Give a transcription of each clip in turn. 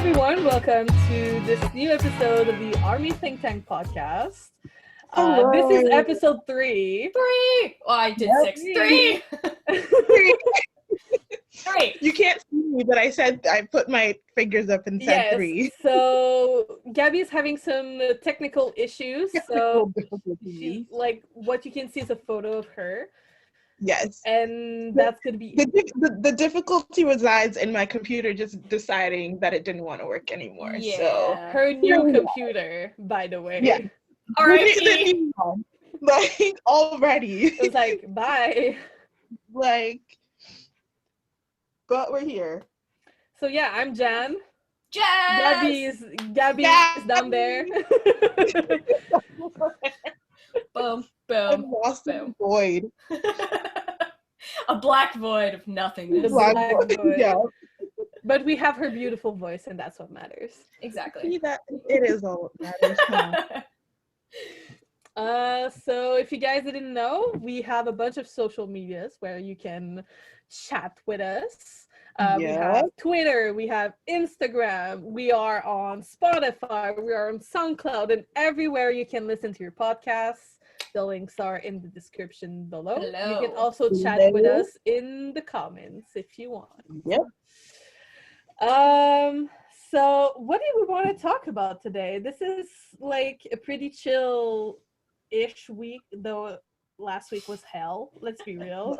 everyone, welcome to this new episode of the Army Think Tank podcast. This is episode 3. Well, I did 6. 3. 3. You can't see me, but I put my fingers up and said 3. So Gabby is having some technical issues. So what you can see is a photo of her. Yes. And that's going to be... The difficulty resides in my computer just deciding that it didn't want to work anymore. Yeah. So her new computer, by the way. Yeah. All right. The new one. Like, already. It was like, bye. But we're here. So yeah, I'm Jan. Gabby is down there. Boom, I'm boom, lost in boom. the void. A black void of nothingness. The black void. Yeah. But we have her beautiful voice, and that's what matters. Exactly. See that? It is all that matters. So if you guys didn't know, we have a bunch of social medias where you can chat with us. We have Twitter, we have Instagram, we are on Spotify, we are on SoundCloud, and everywhere you can listen to your podcasts. The links are in the description below. Hello. You can also chat with us in the comments if you want. Yep. So what do we want to talk about today? This is like a pretty chill-ish week, though last week was hell. Let's be real.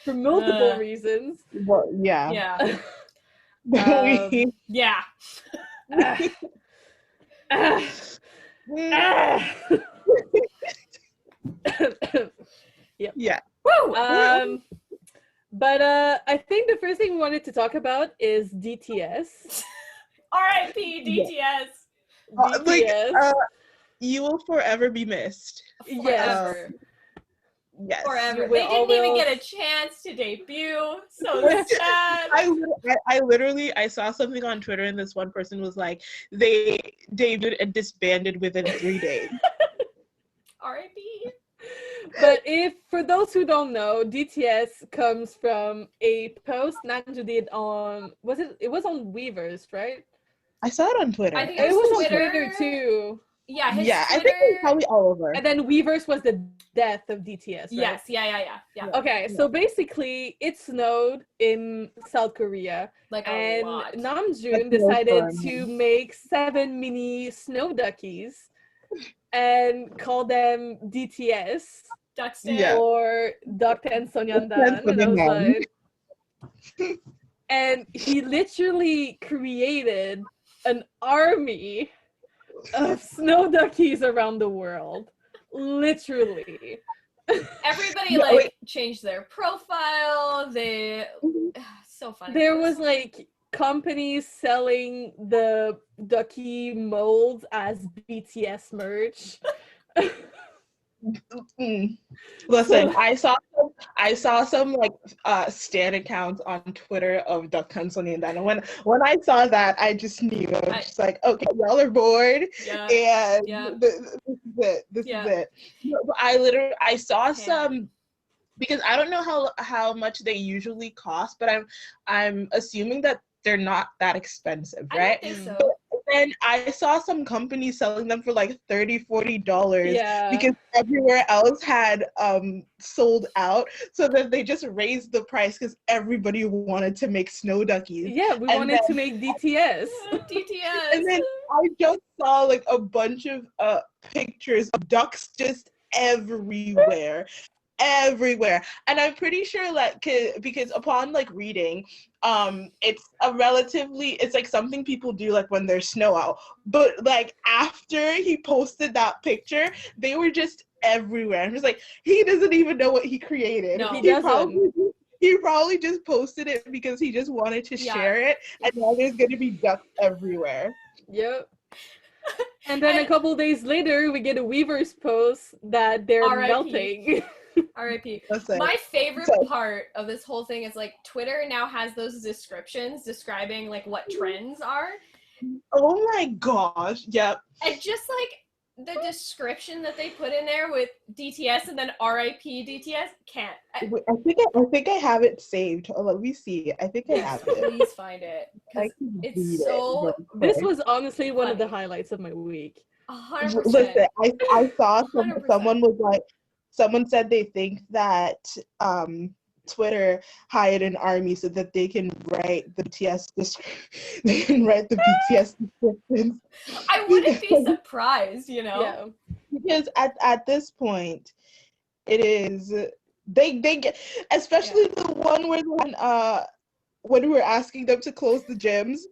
For multiple reasons. Well, yeah. Yeah. Yeah. Yep. Yeah. Woo! But I think the first thing we wanted to talk about is DTS. R.I.P. DTS. DTS. You will forever be missed. Forever. Yes. Forever. They didn't even get a chance to debut. So sad. I saw something on Twitter, and this one person was like, they debuted and disbanded within 3 days. R.I.P. But for those who don't know, DTS comes from a post Nanju did on, it was on Weverse, right? I saw it on Twitter. I think it was on Twitter. Twitter too. Yeah, I think it was probably all over. And then Weverse was the death of DTS, right? Yes, yeah. Okay, so basically it snowed in South Korea. Like and a lot. Namjoon decided to make 7 mini snow duckies and call them DTS. Duckstan. Or Dr. Sonyandan. And I was like, and he literally created an army of snow duckies around the world. Literally. Everybody changed their profile. So funny. There was companies selling the ducky molds as BTS merch. Listen, I saw some stan accounts on Twitter of Dr. Sonny and Dana. When I saw that, I just knew. I was just like, okay, y'all are bored, and this is it. I saw some, because I don't know how much they usually cost, but I'm assuming that they're not that expensive, right? I don't think so. And I saw some companies selling them for like $30-$40 because everywhere else had sold out. So then they just raised the price because everybody wanted to make snow duckies. Yeah, we wanted to make DTS. DTS. And then I just saw a bunch of pictures of ducks just everywhere. And I'm pretty sure because upon reading, it's something people do when there's snow out, but after he posted that picture, they were just everywhere. I'm just he doesn't even know what he created. No, he doesn't. He probably just posted it because he just wanted to share it, and now there's gonna be ducks everywhere. Yep. And then a couple days later, we get a Weverse post that they're melting. R.I.P. My favorite part of this whole thing is Twitter now has those descriptions describing what trends are. Oh my gosh! Yep. And just the description that they put in there with DTS and then RIP DTS can't. I think I have it saved. Oh, let me see. I think I have it. Please find it. It's so. This was honestly one of the highlights of my week. 100%. Listen, I saw someone said they think that Twitter hired an army so that they can write the BTS descriptions. I wouldn't be surprised, you know. Yeah. Because at this point, it is they get, especially the one where when we were asking them to close the gyms.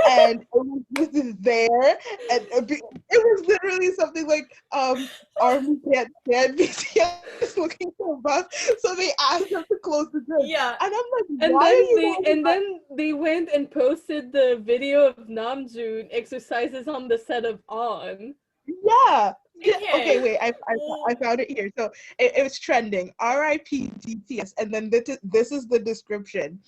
And it was just there, and it was literally something like army can't stand BTS looking so buff, so they asked them to close the gym. Yeah, and I'm like, then they went and posted the video of Namjoon exercises on the set of On. Yeah. Okay, wait. I found it here. So it was trending. R.I.P. DTS, and then this is the description.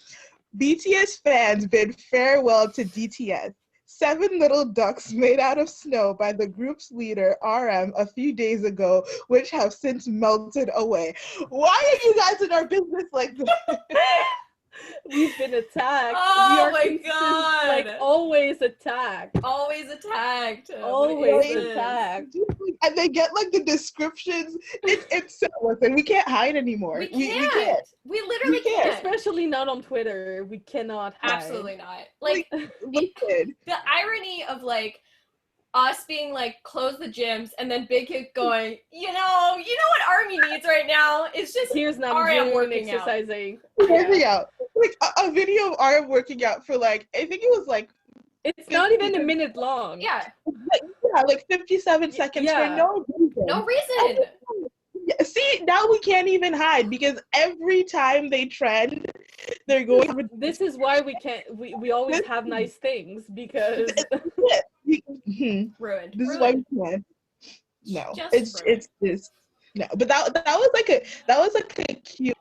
BTS fans bid farewell to DTS. 7 little ducks made out of snow by the group's leader, RM, a few days ago, which have since melted away. Why are you guys in our business like this? We've been attacked. Oh my god! Like always attacked. Always attacked. Always attacked. And they get like the descriptions. It's so listen. We can't hide anymore. We can't. We literally can't. Especially not on Twitter. We cannot hide. Absolutely not. Like listen. The irony of like us being like close the gyms and then Big Hit going, you know what Army needs right now? It's just here's RM working exercising. Working out. Like a video of RM working out for like I think it was like it's not even a minute long. Yeah. Like 57 seconds for no reason. No reason. See, now we can't even hide because every time they trend, they're going. This is why we can't. We always have nice things because ruined. This is why we can't. No, it's this. No, but that was like a cute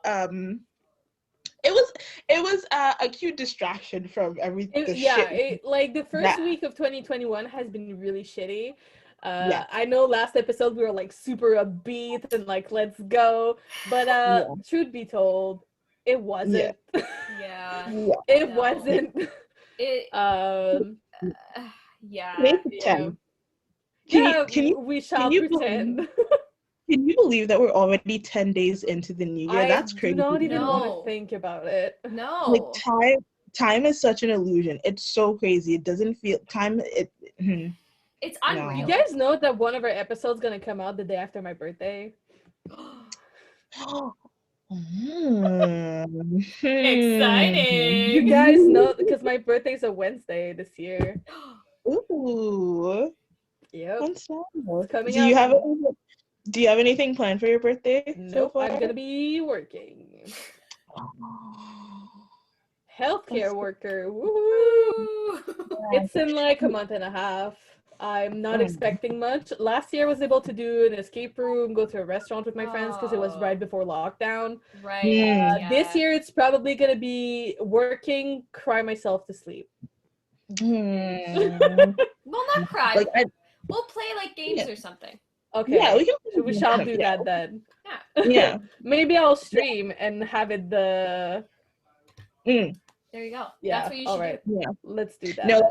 It was a cute distraction from everything. Like the first week of 2021 has been really shitty. I know last episode we were like super upbeat and like let's go, but truth be told, it wasn't. It wasn't. We shall pretend. Can you believe that we're already 10 days into the new year? That's crazy. I do not even want to think about it. No. Like time is such an illusion. It's so crazy. It doesn't feel time. It's unreal. You guys know that one of our episodes gonna come out the day after my birthday? Exciting. You guys know because my birthday's a Wednesday this year. Ooh. Yep. It's coming out. Do you have anything planned for your birthday? Nope, I'm gonna be working. Healthcare worker. Woo! It's in like a month and a half. I'm not expecting much. Last year I was able to do an escape room, go to a restaurant with my friends because it was right before lockdown. Right. This year it's probably gonna be working, cry myself to sleep. We'll not cry. We'll play like games or something. Okay. Yeah, we shall do that then. Yeah. Maybe I'll stream and have it the. There you go. Yeah. That's what you should do. Yeah. Let's do that. No,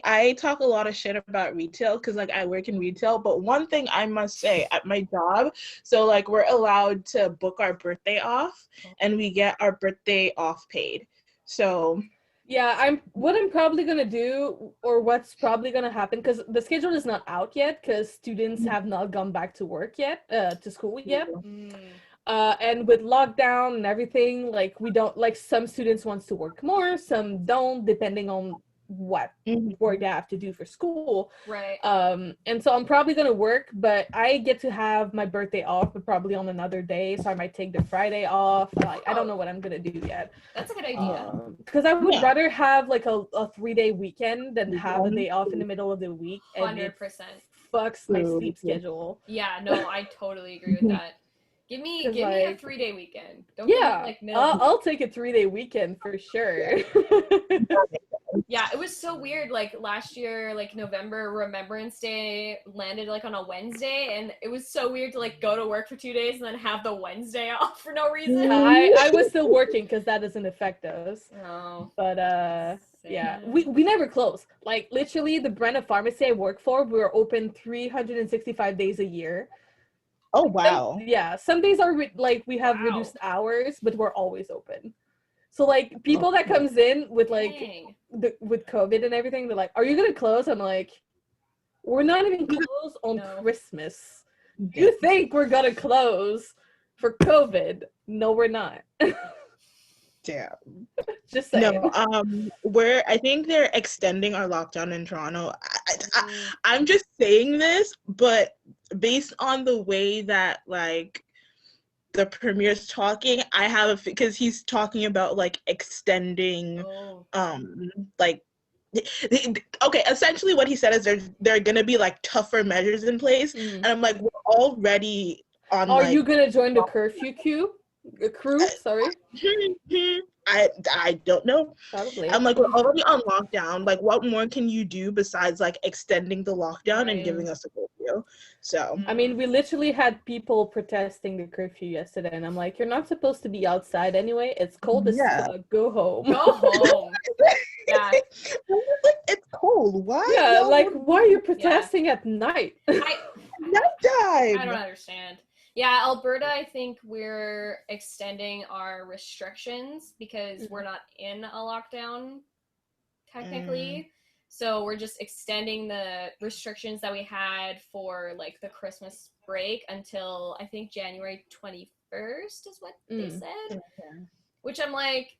I talk a lot of shit about retail because like I work in retail, but one thing I must say at my job, so like we're allowed to book our birthday off and we get our birthday off paid. So yeah, what I'm probably gonna do, or what's probably gonna happen, because the schedule is not out yet, because students have not gone back to work yet, to school yet. And with lockdown and everything, like we don't, like some students wants to work more, some don't, depending on what work they have to do for school. Right. And so I'm probably gonna work, but I get to have my birthday off, but probably on another day. So I might take the Friday off. Like I don't know what I'm gonna do yet. That's a good idea. Because I would rather have like a 3-day weekend than have a day off in the middle of the week. 100%. Fucks my sleep schedule. Yeah, no, I totally agree with that. Give me 'Cause, a like, 3-day weekend. Don't yeah, give me I'll take a 3-day weekend for sure. Yeah, it was so weird. Like last year, like November Remembrance Day landed like on a Wednesday, and it was so weird to like go to work for 2 days and then have the Wednesday off for no reason. I was still working because that doesn't affect us. Oh. But yeah, we never close. Like literally, the brand of pharmacy I work for, we're open 365 days a year. Oh wow. Some days are we have reduced hours, but we're always open. So like people that comes in with like with COVID and everything, they're like, "Are you gonna close?" I'm like, "We're not even closed on Christmas. You think we're gonna close for COVID? No, we're not." Damn. Just saying. No, I think they're extending our lockdown in Toronto. I'm just saying this, but based on the way that like the premier's talking, I have because he's talking about like extending like okay, essentially what he said is there are gonna be like tougher measures in place, and I'm like, we're already on. Are you gonna join the curfew crew? Sorry. I don't know. Probably. I'm like, we're already on lockdown. Like, what more can you do besides like extending the lockdown and giving us a curfew? So I mean, we literally had people protesting the curfew yesterday, and I'm like, you're not supposed to be outside anyway. It's cold as fuck. Go home. Go home. Yeah. It's cold. Why? Yeah, like why are you protesting at night? Nighttime. I don't understand. Yeah, Alberta, I think we're extending our restrictions because we're not in a lockdown, technically. So we're just extending the restrictions that we had for, like, the Christmas break until, I think, January 21st is what they said. Which I'm like,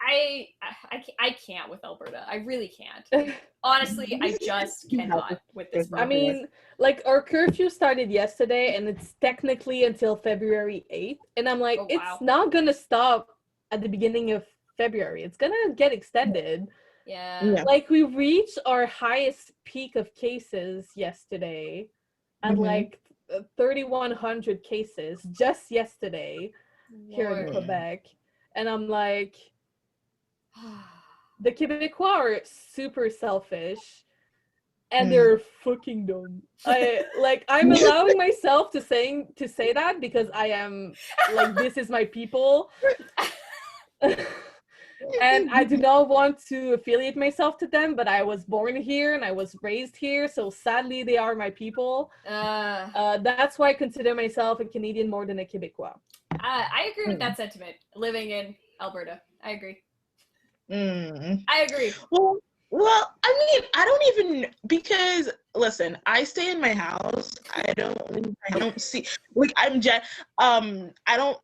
I can't with Alberta. I really can't. Honestly, I just cannot with this. I mean, like our curfew started yesterday and it's technically until February 8th. And I'm like, it's not gonna stop at the beginning of February. It's gonna get extended. Yeah. Like we reached our highest peak of cases yesterday at like 3,100 cases just yesterday here in Quebec. And I'm like, the Québécois are super selfish and they're fucking dumb. I'm allowing myself to say that because I am like, this is my people. And I do not want to affiliate myself to them, but I was born here and I was raised here, so sadly they are my people. That's why I consider myself a Canadian more than a Québécois. I agree with that sentiment, living in Alberta. I agree. I agree. Well, I mean, I don't even, because listen, I stay in my house. I don't see, like, I don't.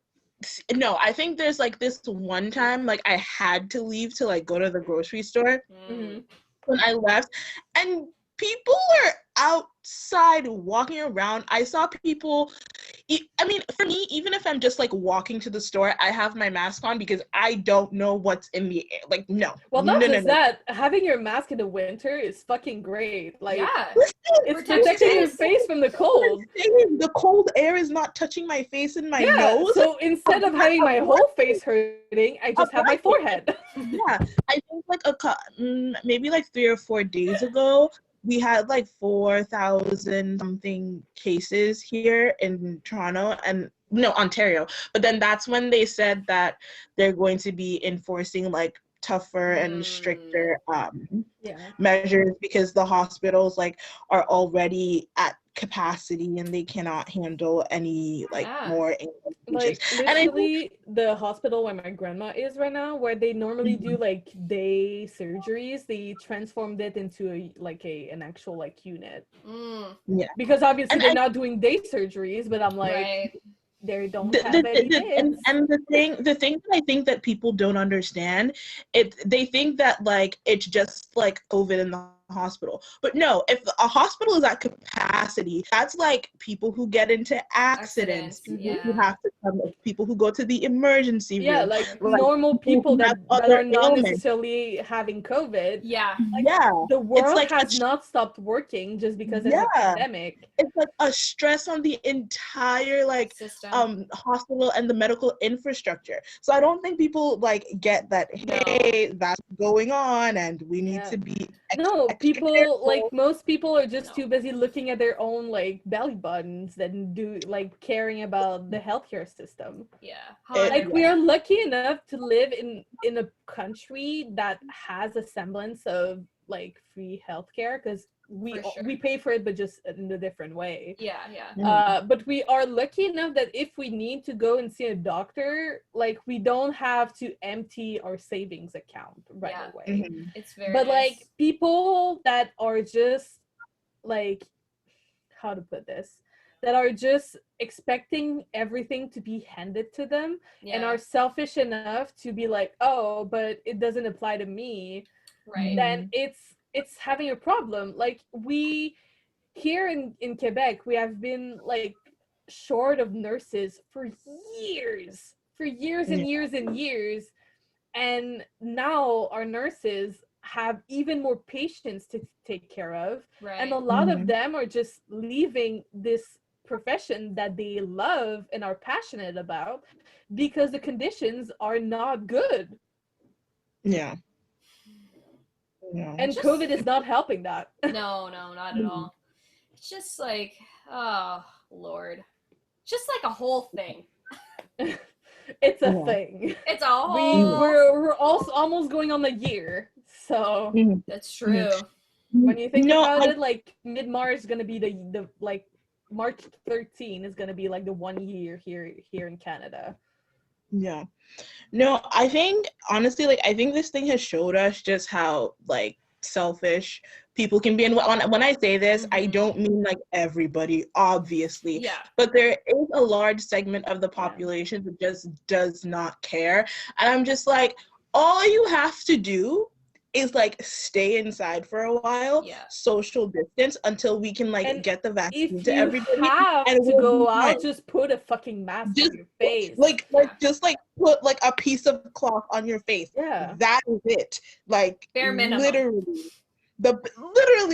No, I think there's like this one time, like I had to leave to like go to the grocery store when I left, and people were outside walking around. I saw people. I mean, for me, even if I'm just like walking to the store, I have my mask on because I don't know what's in the air. Like, no. Well, not just that. Having your mask in the winter is fucking great. Like, it's protecting your face from the cold. The cold air is not touching my face and my nose. So instead of having my whole face hurting, I just have my forehead. Yeah, I think like maybe like 3 or 4 days ago, we had like 4,000 something cases here in Toronto and Ontario. But then that's when they said that they're going to be enforcing like tougher and stricter measures because the hospitals like are already at capacity and they cannot handle any like more like literally the hospital where my grandma is right now, where they normally do like day surgeries, they transformed it into an actual like unit. Because obviously they're not doing day surgeries, but I'm like they don't have any kids. And the thing that I think that people don't understand, they think that like it's just like COVID in the hospital. But no, if a hospital is at capacity, that's like people who get into accidents, people who have to come, people who go to the emergency room. Like normal people that are not necessarily having COVID. The world has not stopped working just because there's a pandemic. It's like a stress on the entire like system. Hospital and the medical infrastructure. So I don't think people like get that, hey, that's going on and we need to be people careful. Like most people are just too busy looking at their own like belly buttons than do like caring about the healthcare system. Like we are lucky enough to live in a country that has a semblance of like free healthcare, because we pay for it, but just in a different way. But we are lucky enough that if we need to go and see a doctor, like we don't have to empty our savings account right away. It's very but like people that are just like, how to put this, that are just expecting everything to be handed to them and are selfish enough to be like, oh, but it doesn't apply to me, then it's having a problem. Like we here in Quebec, we have been like short of nurses for years and years and years, and now our nurses have even more patients to take care of, and a lot of them are just leaving this profession that they love and are passionate about because the conditions are not good. And just, COVID is not helping that. No, not at all. It's just like, oh Lord, just like a whole thing. It's a thing. It's a whole. We're also almost going on a year, so that's true. When you think about it, like mid-March is gonna be the like March 13 is gonna be like the 1 year here in Canada. No, I think honestly, like I think this thing has showed us just how like selfish people can be. And when I say this, I don't mean like everybody, obviously. But there is a large segment of the population that just does not care. And I'm just like, all you have to do is like stay inside for a while, social distance until we can like get the vaccine to everybody. Have and to go out, just put a fucking mask on your face. Just put like a piece of cloth on your face. That is it. Like bare minimum. Literally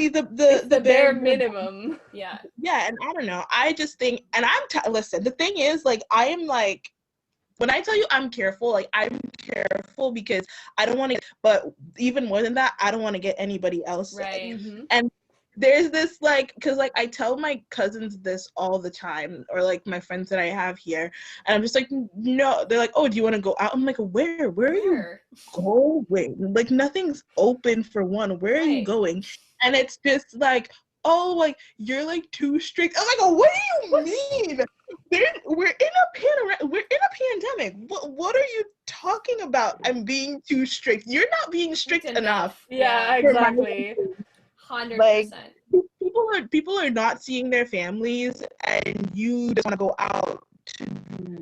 the bare minimum. And I don't know. I just think, and listen, the thing is, like, I am like, when I tell you I'm careful, like I'm careful because I don't want to, but even more than that, I don't want to get anybody else sick. And there's this like, because like I tell my cousins this all the time, or like my friends that I have here, and I'm just like, no, they're like, oh, do you want to go out? I'm like, where are you going? Like nothing's open for one. Where are you going? And it's just like, oh, like you're like too strict. I'm like, oh, what do you mean? We're in a pandemic. What are you talking about? I'm being too strict. You're not being strict enough. Yeah, exactly. 100%. Like people are not seeing their families, and you just want to go out.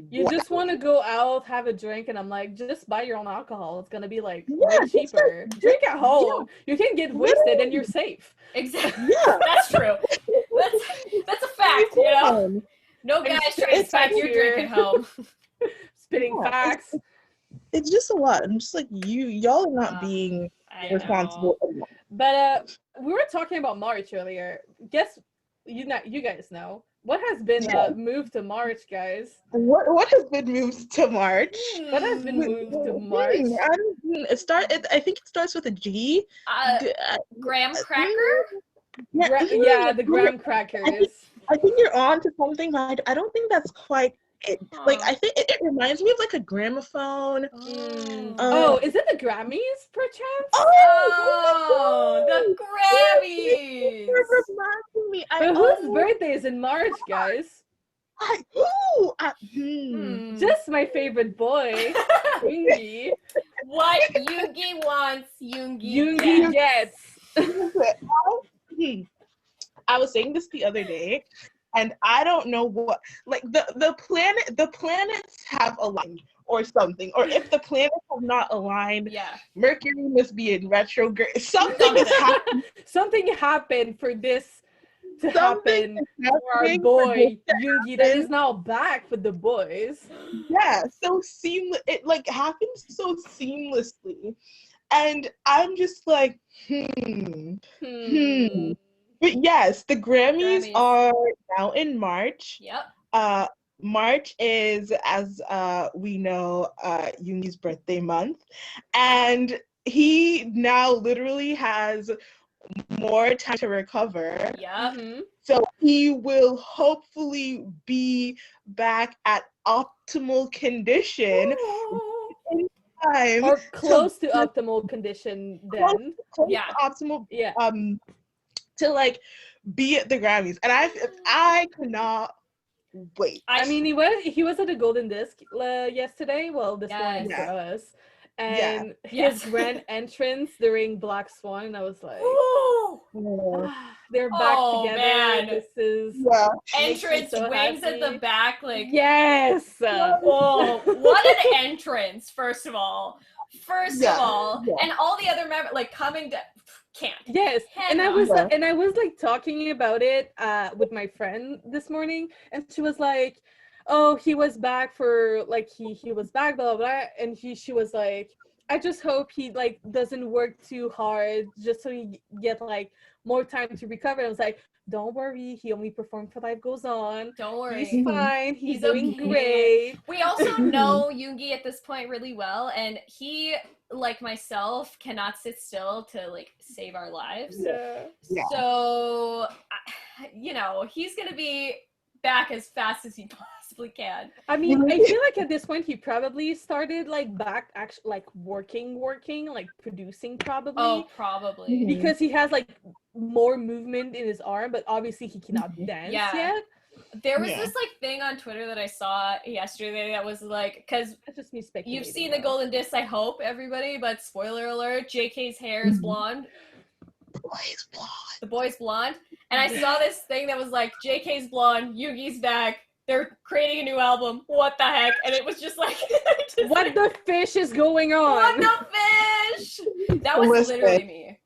You just want to go out, have a drink, and I'm like, just buy your own alcohol. It's gonna be like way cheaper. Drink at home. You can get wasted and you're safe. Exactly. That's true. That's a fact. You know, no guys try to spike your drink at home. Spitting facts. It's just a lot. I'm just like, y'all are not being responsible anymore. But we were talking about March earlier. Guess you guys know. What has been moved to March, guys? What has been moved to March? What has been moved to March? I think it starts with a G. Graham cracker? The graham crackers. I think you're on to something, but I don't think that's quite it. Like I think it reminds me of like a gramophone. Is it the Grammys perchance? The Grammys! Reminding me. Whose birthday is in March, guys? Just my favorite boy, Yoongi. What Yoongi wants, Yoongi gets. I was saying this the other day, and I don't know what, like the planets have aligned or something. Or if the planets have not aligned, Mercury must be in retrograde. Something is happening. Something happened for this to happen for our boy Yoongi that is now back with the boys. Yeah, so it like happens so seamlessly. And I'm just like, But yes, the Grammys are now in March. Yep. March is, as we know, Yoongi's birthday month. And he now literally has more time to recover. Yeah. So he will hopefully be back at optimal condition in time. Or close to optimal condition then. Close to optimal to like be at the Grammys. And I cannot wait. I mean, he was at the Golden Disc yesterday. Well, this morning for us. And his grand entrance during Black Swan, I was like, they're back together. Man. This is entrance, so wings happy. At the back, like yes. Oh, what an entrance! First of all, and all the other members like coming to. Can't. Yes, and I was like talking about it with my friend this morning, and she was like, "Oh, he was back for like he was back, blah blah blah," and she was like, "I just hope he like doesn't work too hard, just so he get like more time to recover." And I was like, "Don't worry, he only performed for Life Goes On. Don't worry, he's fine. He's doing great." We also know Yoongi at this point really well, and he, like myself, cannot sit still to like save our lives. So, you know, he's gonna be back as fast as he possibly can. I mean, I feel like at this point he probably started like back actually like working, like producing probably. Oh, probably. Because he has like more movement in his arm, but obviously he cannot dance yet. There was this like thing on Twitter that I saw yesterday that was like, because that's just me speculating. You've seen the Golden Disc, I hope, everybody, but spoiler alert, JK's hair is blonde. The boy's blonde. And I saw this thing that was like, JK's blonde, Yoongi's back, they're creating a new album, what the heck? And it was just like what the fish is going on? What the fish? That was literally me.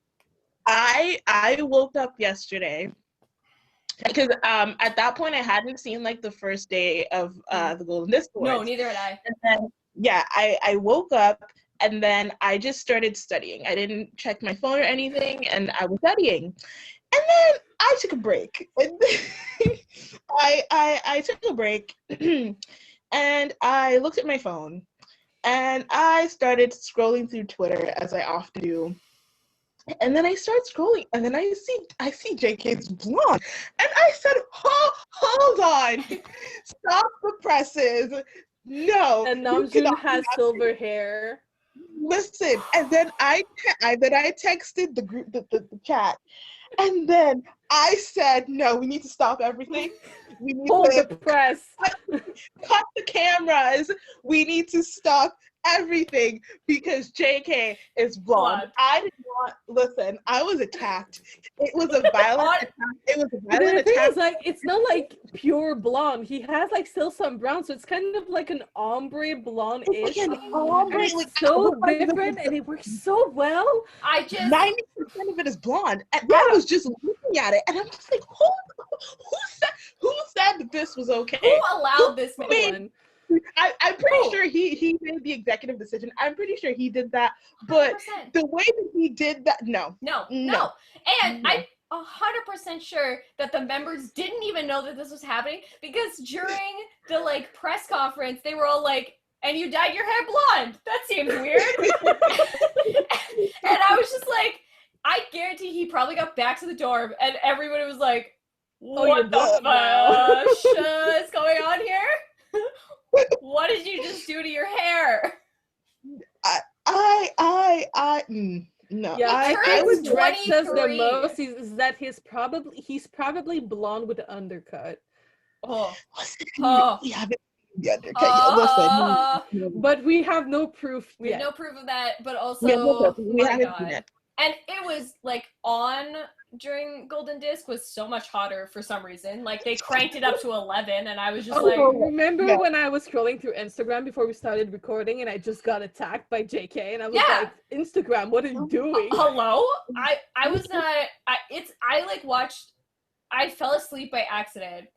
I woke up yesterday because at that point I hadn't seen like the first day of the Golden Disc Awards. No, neither had I. And then I woke up and then I just started studying. I didn't check my phone or anything, and I was studying. And then I took a break. I took a break and I looked at my phone and I started scrolling through Twitter as I often do. And then I start scrolling, and then I see JK's blonde, and I said, "Hold on, stop the presses, no." And Namjoon has silver hair. Listen, and then I texted the group, the chat, and then I said, "No, we need to stop everything. We need hold the press, cut the cameras. We need to stop." Everything because JK is blonde. I did not listen. I was attacked. It was a violent attack. It was a violent attack. Like it's not like pure blonde. He has like still some brown, so it's kind of like an ombre blonde-ish. Like an ombre, it's like so different, and it works so well. 90% of it is blonde, and I was just looking at it, and I'm just like, who said that this was okay? Who allowed this man? I'm pretty sure he made the executive decision. I'm pretty sure he did that, but 100%. The way that he did that, no. And I'm 100% sure that the members didn't even know that this was happening, because during the like press conference, they were all like, "And you dyed your hair blonde? That seems weird." And I was just like, I guarantee he probably got back to the dorm, and everybody was like, "What the fuck is going on here? What did you just do to your hair?" No. Yeah, I would Rex says the most is that he's probably blonde with the undercut. We haven't the undercut. Listen. But we have no proof. We have no proof of that, but also we haven't seen it. And it was like on during Golden Disc was so much hotter for some reason. Like they cranked it up to 11, and I was just remember when I was scrolling through Instagram before we started recording, and I just got attacked by JK, and I was like, Instagram, what are you doing? Hello? I was I fell asleep by accident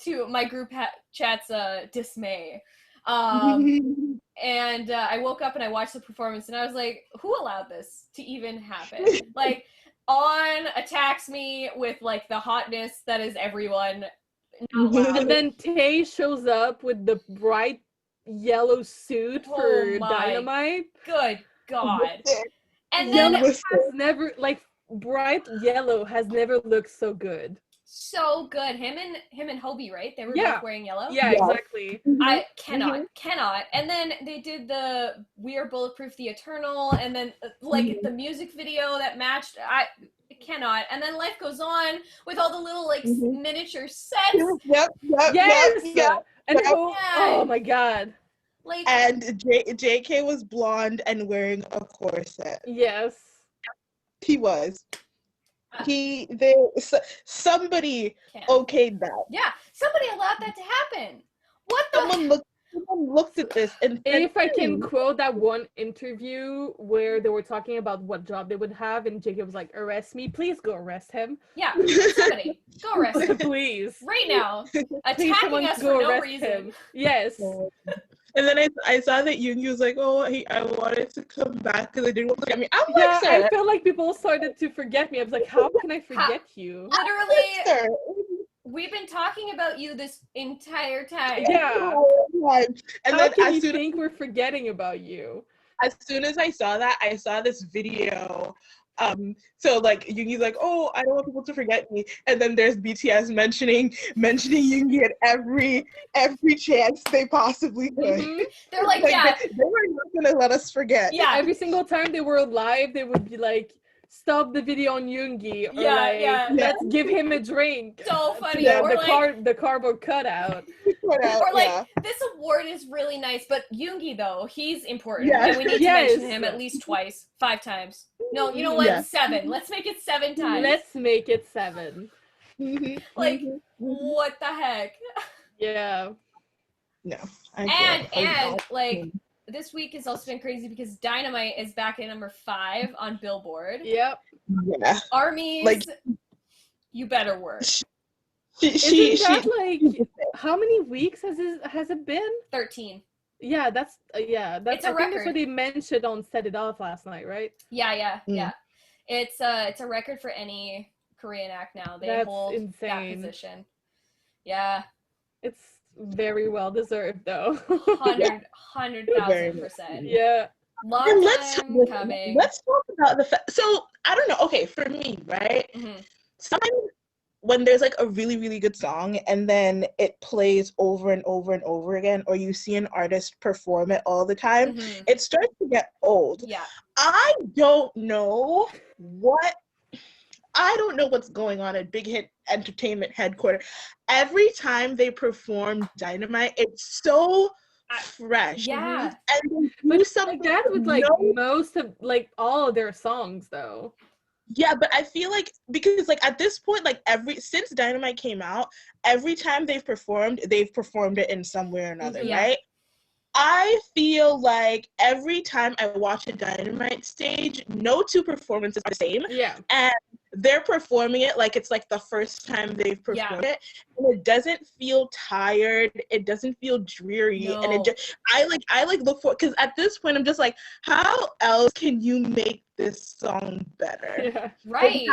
to my group chat's dismay. And I woke up and I watched the performance, and I was like, who allowed this to even happen? Like, On attacks me with, like, the hotness that is everyone. And then Tay shows up with the bright yellow suit for Dynamite. Good God. And then has never, like, bright yellow has never looked so good. So good. Him and Hobie, right? They were both wearing yellow. Yeah, exactly. I cannot. And then they did the We Are Bulletproof the Eternal, and then the music video that matched. I cannot. And then Life Goes On with all the little miniature sets. Yep. And oh my God. Like, and JK was blonde and wearing a corset. Yes. He was. Somebody okayed that. Yeah, somebody allowed that to happen. What the? Someone looked at this and if I can quote that one interview where they were talking about what job they would have, and Jacob was like, "Arrest me, please go arrest him." Yeah, somebody go arrest him, please, right now. Attacking us for no reason. Him. Yes. And then I saw that Yoongi was like, "Oh, I wanted to come back because I didn't want to forget me." I'm like, sir. I felt like people started to forget me. I was like, "How can I forget you?" Literally, we've been talking about you this entire time. Yeah. And how can you think we're forgetting about you? As soon as I saw that, I saw this video. So like Yoongi's like, "Oh, I don't want people to forget me," and then there's BTS mentioning Yoongi at every chance they possibly could. Mm-hmm. They're like, they were not gonna let us forget. Yeah, every single time they were live, they would be like, "Stop the video on Yoongi," or let's give him a drink. So funny. The cardboard cutout. Or like, this award is really nice, but Yoongi though, he's important, and we need to mention him at least 5 times. No, you know what? 7. Let's make it 7 times. Let's make it 7. Like, what the heck? Yeah. No. And like, this week has also been crazy because Dynamite is back at number 5 on Billboard. Yep. Yeah. Armies, like, you better work. How many weeks has it been? 13. Yeah, that's it's a I record. think that's what they mentioned on Set It Off last night, right? Yeah. It's a record for any Korean act now. They hold that position. Yeah. It's very well deserved though. 100,000%. Yeah. Let's talk about the fact. So I don't know. Okay, for me, right? Mm-hmm. Sometimes when there's like a really, really good song and then it plays over and over and over again, or you see an artist perform it all the time, it starts to get old. Yeah. I don't know what's going on at Big Hit Entertainment headquarters. Every time they perform Dynamite, it's so fresh. Yeah. And they do something that with like most of like all of their songs though. Yeah, but I feel like because like at this point, like since Dynamite came out, every time they've performed it in some way or another, right? I feel like every time I watch a Dynamite stage, no two performances are the same. Yeah. And they're performing it like it's like the first time they've performed it. And it doesn't feel tired. It doesn't feel dreary. No. And it just I look for, because at this point I'm just like, how else can you make this song better? Yeah. Right.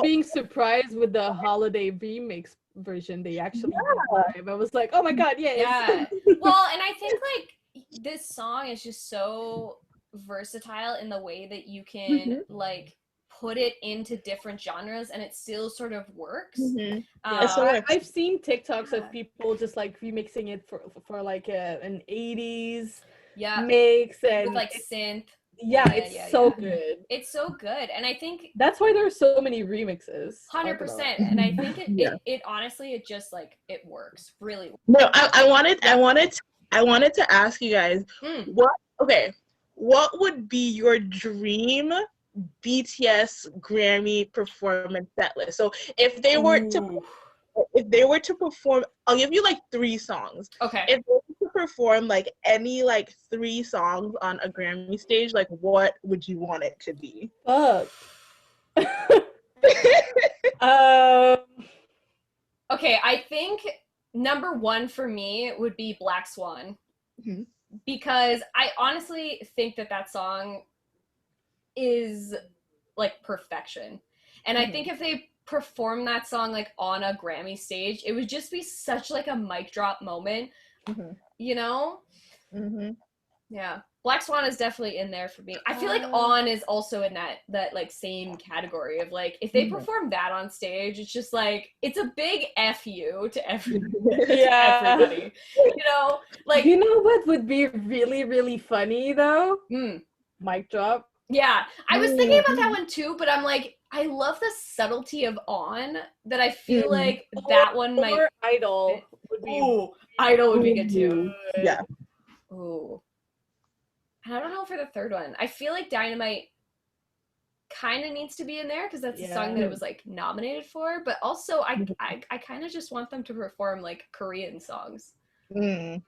Being surprised with the holiday remix version they actually did live. I was like, oh my God, yes. Yeah. Well, and I think like this song is just so versatile in the way that you can like put it into different genres and it still sort of works. I've seen TikToks of people just like remixing it for like an 80s mix and with like synth. It's so good. It's so good, and I think that's why there are so many remixes. 100%, and I think it honestly it just like it works really well. No, I wanted to ask you guys what would be your dream BTS Grammy performance set list. So if they were to perform, I'll give you like 3 songs. Okay. If they were to perform like any like 3 songs on a Grammy stage, like what would you want it to be? Okay, I think number 1 for me would be Black Swan. Mm-hmm. Because I honestly think that song is like perfection. And I think if they perform that song like on a Grammy stage, it would just be such like a mic drop moment, you know? Yeah. Black Swan is definitely in there for me. I feel like On is also in that like same category of like, if they perform that on stage, it's just like, it's a big F you to everybody. You know, like, you know what would be really, really funny though? Mic drop. Yeah, I was thinking about that one too, but I'm like, I love the subtlety of On that I feel like that one might. Or Idol would be. Idol would be good too. Yeah. Ooh. I don't know for the third one. I feel like Dynamite kind of needs to be in there because that's the song that it was like nominated for. But also, I kind of just want them to perform like Korean songs. Okay.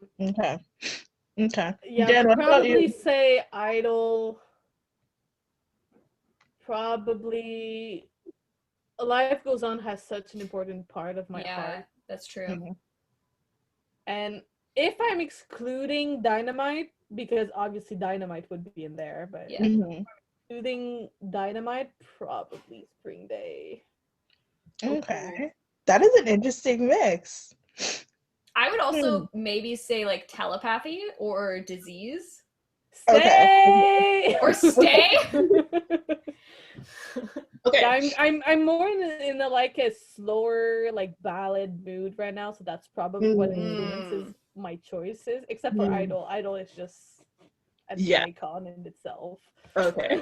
Yeah, Jen, I'd probably say Idol. Probably Life Goes On has such an important part of my heart. Yeah, that's true. And if I'm excluding Dynamite, because obviously Dynamite would be in there, but excluding Dynamite, probably Spring Day. Okay. That is an interesting mix. I would also maybe say like Telepathy or Disease. Stay! Or Stay? Okay. Yeah, I'm more in the like a slower like ballad mood right now, so that's probably what influences my choices. Except for Idol. Idol is just an icon in itself. Okay.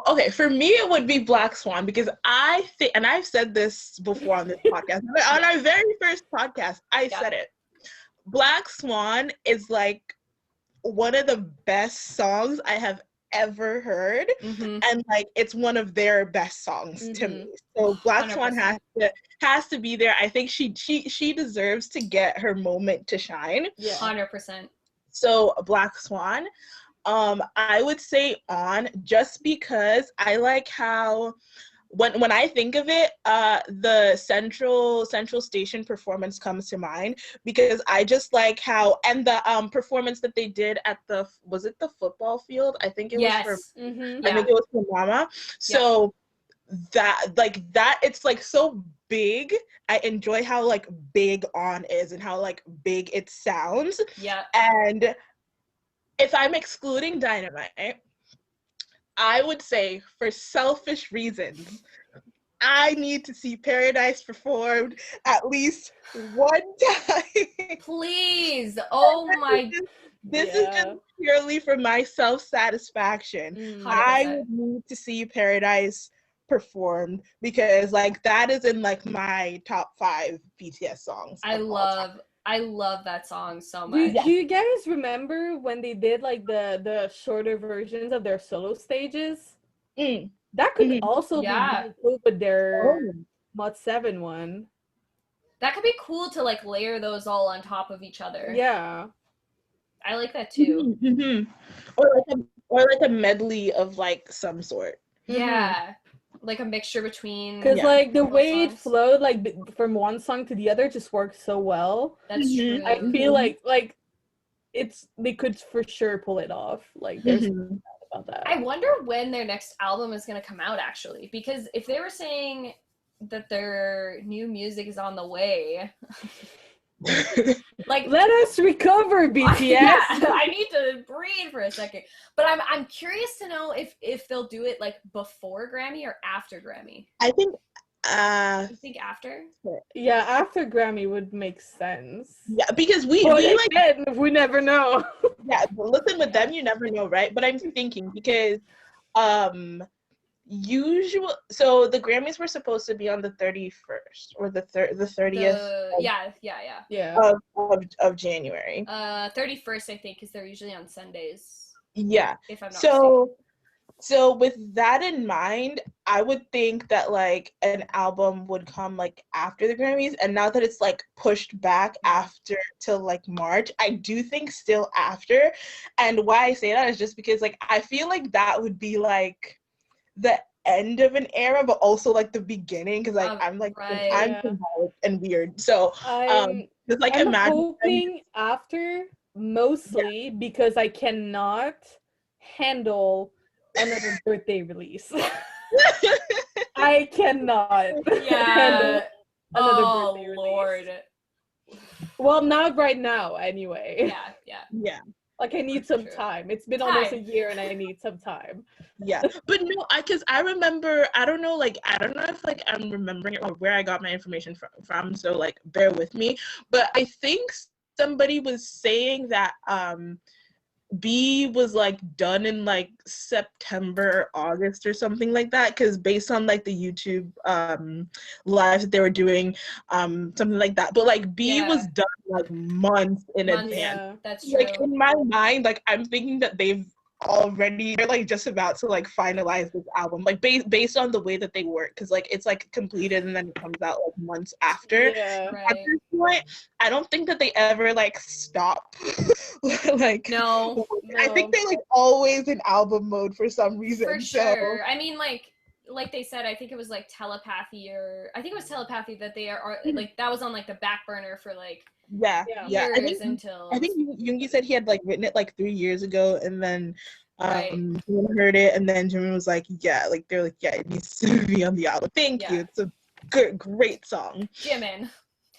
Okay. For me, it would be Black Swan because I think, and I've said this before on this podcast, on our very first podcast, I said it. Black Swan is like one of the best songs I have ever heard, and like it's one of their best songs to me. So Black 100%. Swan has to be there. I think she deserves to get her moment to shine. 100%. So Black Swan. I would say On, just because I like how when I think of it, the Central Station performance comes to mind because I just like how, and the performance that they did at was it the football field? I think it was for I think it was for Mama. So that it's like so big. I enjoy how like big On is and how like big it sounds. And if I'm excluding Dynamite, I would say for selfish reasons, I need to see Paradise performed at least one time. Please. Oh my. This is just purely for my self-satisfaction. I would need to see Paradise performed because like that is in like my top 5 BTS songs. I love that song so much. Do you guys remember when they did like the shorter versions of their solo stages? That could also be really cool with their Mod 7 one. That could be cool to like layer those all on top of each other. Yeah. I like that too. Or like a medley of like some sort. Yeah. Like a mixture between, because like the way it flowed like from one song to the other just works so well. That's true. I feel like they could for sure pull it off. Like there's about that. I wonder when their next album is going to come out actually, because if they were saying that their new music is on the way, like let us recover BTS. I need to breathe for a second. But I'm curious to know if they'll do it like before Grammy or after Grammy. I think you think after? Yeah, after Grammy would make sense. Yeah, because we never know. Yeah, but listen, with them you never know, right? But I'm thinking because so the Grammys were supposed to be on the 31st or the 30th of January. 31st I think, because they're usually on Sundays. Yeah. If I'm not mistaken. So with that in mind, I would think that like an album would come like after the Grammys, and now that it's like pushed back after till like March, I do think still after. And why I say that is just because like I feel like that would be like the end of an era, but also like the beginning, because like I'm like I'm symbolic and weird. So just like I'm imagine hoping after, mostly because I cannot handle another birthday release. I cannot handle another birthday release. Well, not right now, anyway. Yeah. Like I need some time. It's been almost a year, and I need some time. Yeah, but no, because I remember. I don't know if like I'm remembering it or where I got my information from. So like, bear with me. But I think somebody was saying that B was like done in like September, August or something like that, because based on like the YouTube lives that they were doing, something like that. But like B was done like months in advance. Yeah, that's true. Like in my mind, like I'm thinking that they're like just about to like finalize this album, like based on the way that they work, because like it's like completed and then it comes out like months after. At this point, I don't think that they ever like stop. Like no, I think they're like always in album mode for some reason. For sure. I mean, like they said, I think it was like Telepathy, or I think it was Telepathy that they are like that was on like the back burner for like years until I think Yoongi said he had like written it like 3 years ago, and then Jimin heard it, and then Jimin was like, yeah, like they're like, yeah, it needs to be on the album. Thank you. It's a great song. Jimin.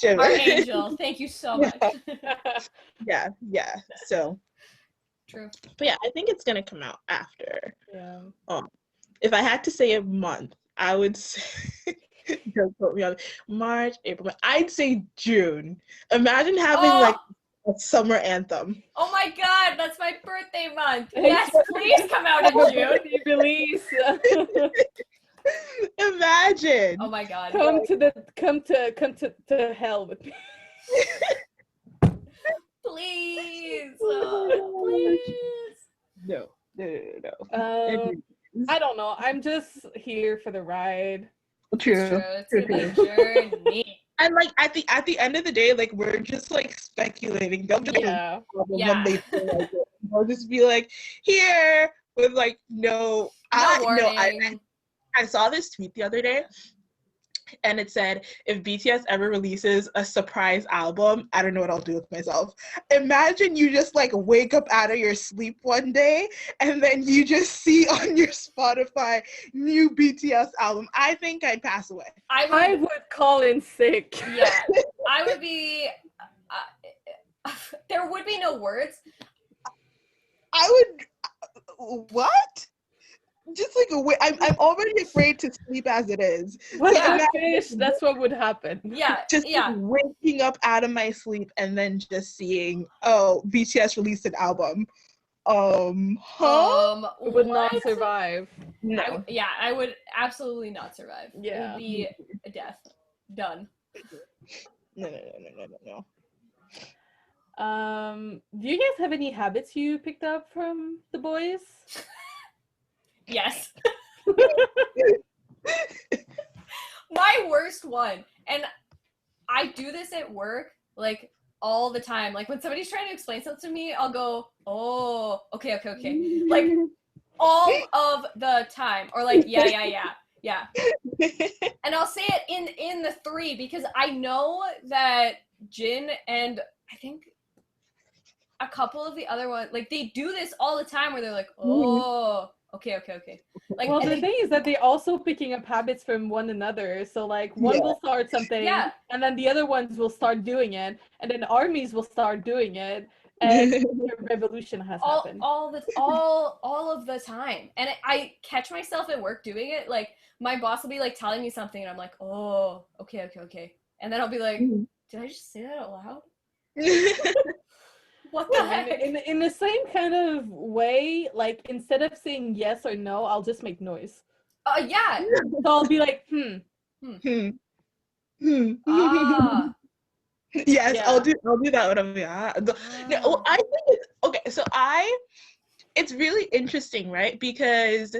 Our angel. Thank you so much. Yeah. So true. But yeah, I think it's gonna come out after. Yeah. If I had to say a month, I would say don't quote me on March, April. I'd say June. Imagine having like a summer anthem. Oh my god, that's my birthday month. Yes, please come out in June. Release. Imagine. Oh my god. Come to hell with me. Please. Please. No. I don't know. I'm just here for the ride. True. It's a big journey. And like at the end of the day, like we're just like speculating. They'll just when they feel like it. They'll just be like here with like no warning. I saw this tweet the other day, and it said, if BTS ever releases a surprise album, I don't know what I'll do with myself. Imagine you just like wake up out of your sleep one day and then you just see on your Spotify new BTS album. I think I'd pass away. I would call in sick. Yeah, I would be, there would be no words. I would, what? Just like I'm already afraid to sleep as it is. That's what would happen. Yeah, just like waking up out of my sleep and then just seeing, oh, BTS released an album. Would not survive. No. I would absolutely not survive. Yeah, it would be a death. Done. No. Do you guys have any habits you picked up from the boys? Yes. My worst one, and I do this at work like all the time. Like when somebody's trying to explain something to me, I'll go, oh, okay. Like all of the time, or like yeah. And I'll say it in the 3 because I know that Jin and I think a couple of the other ones, like they do this all the time where they're like, oh. Okay. Like, well, the thing is that they're also picking up habits from one another. So like one will start something, and then the other ones will start doing it, and then armies will start doing it, and a revolution has happened. All of the time, and I catch myself at work doing it. Like my boss will be like telling me something, and I'm like, oh, okay, and then I'll be like, did I just say that out loud? What the heck? In the same kind of way, like instead of saying yes or no, I'll just make noise. Yeah. So I'll be like, Yes, I'll do that when I'm no, I think it's okay. So it's really interesting, right? Because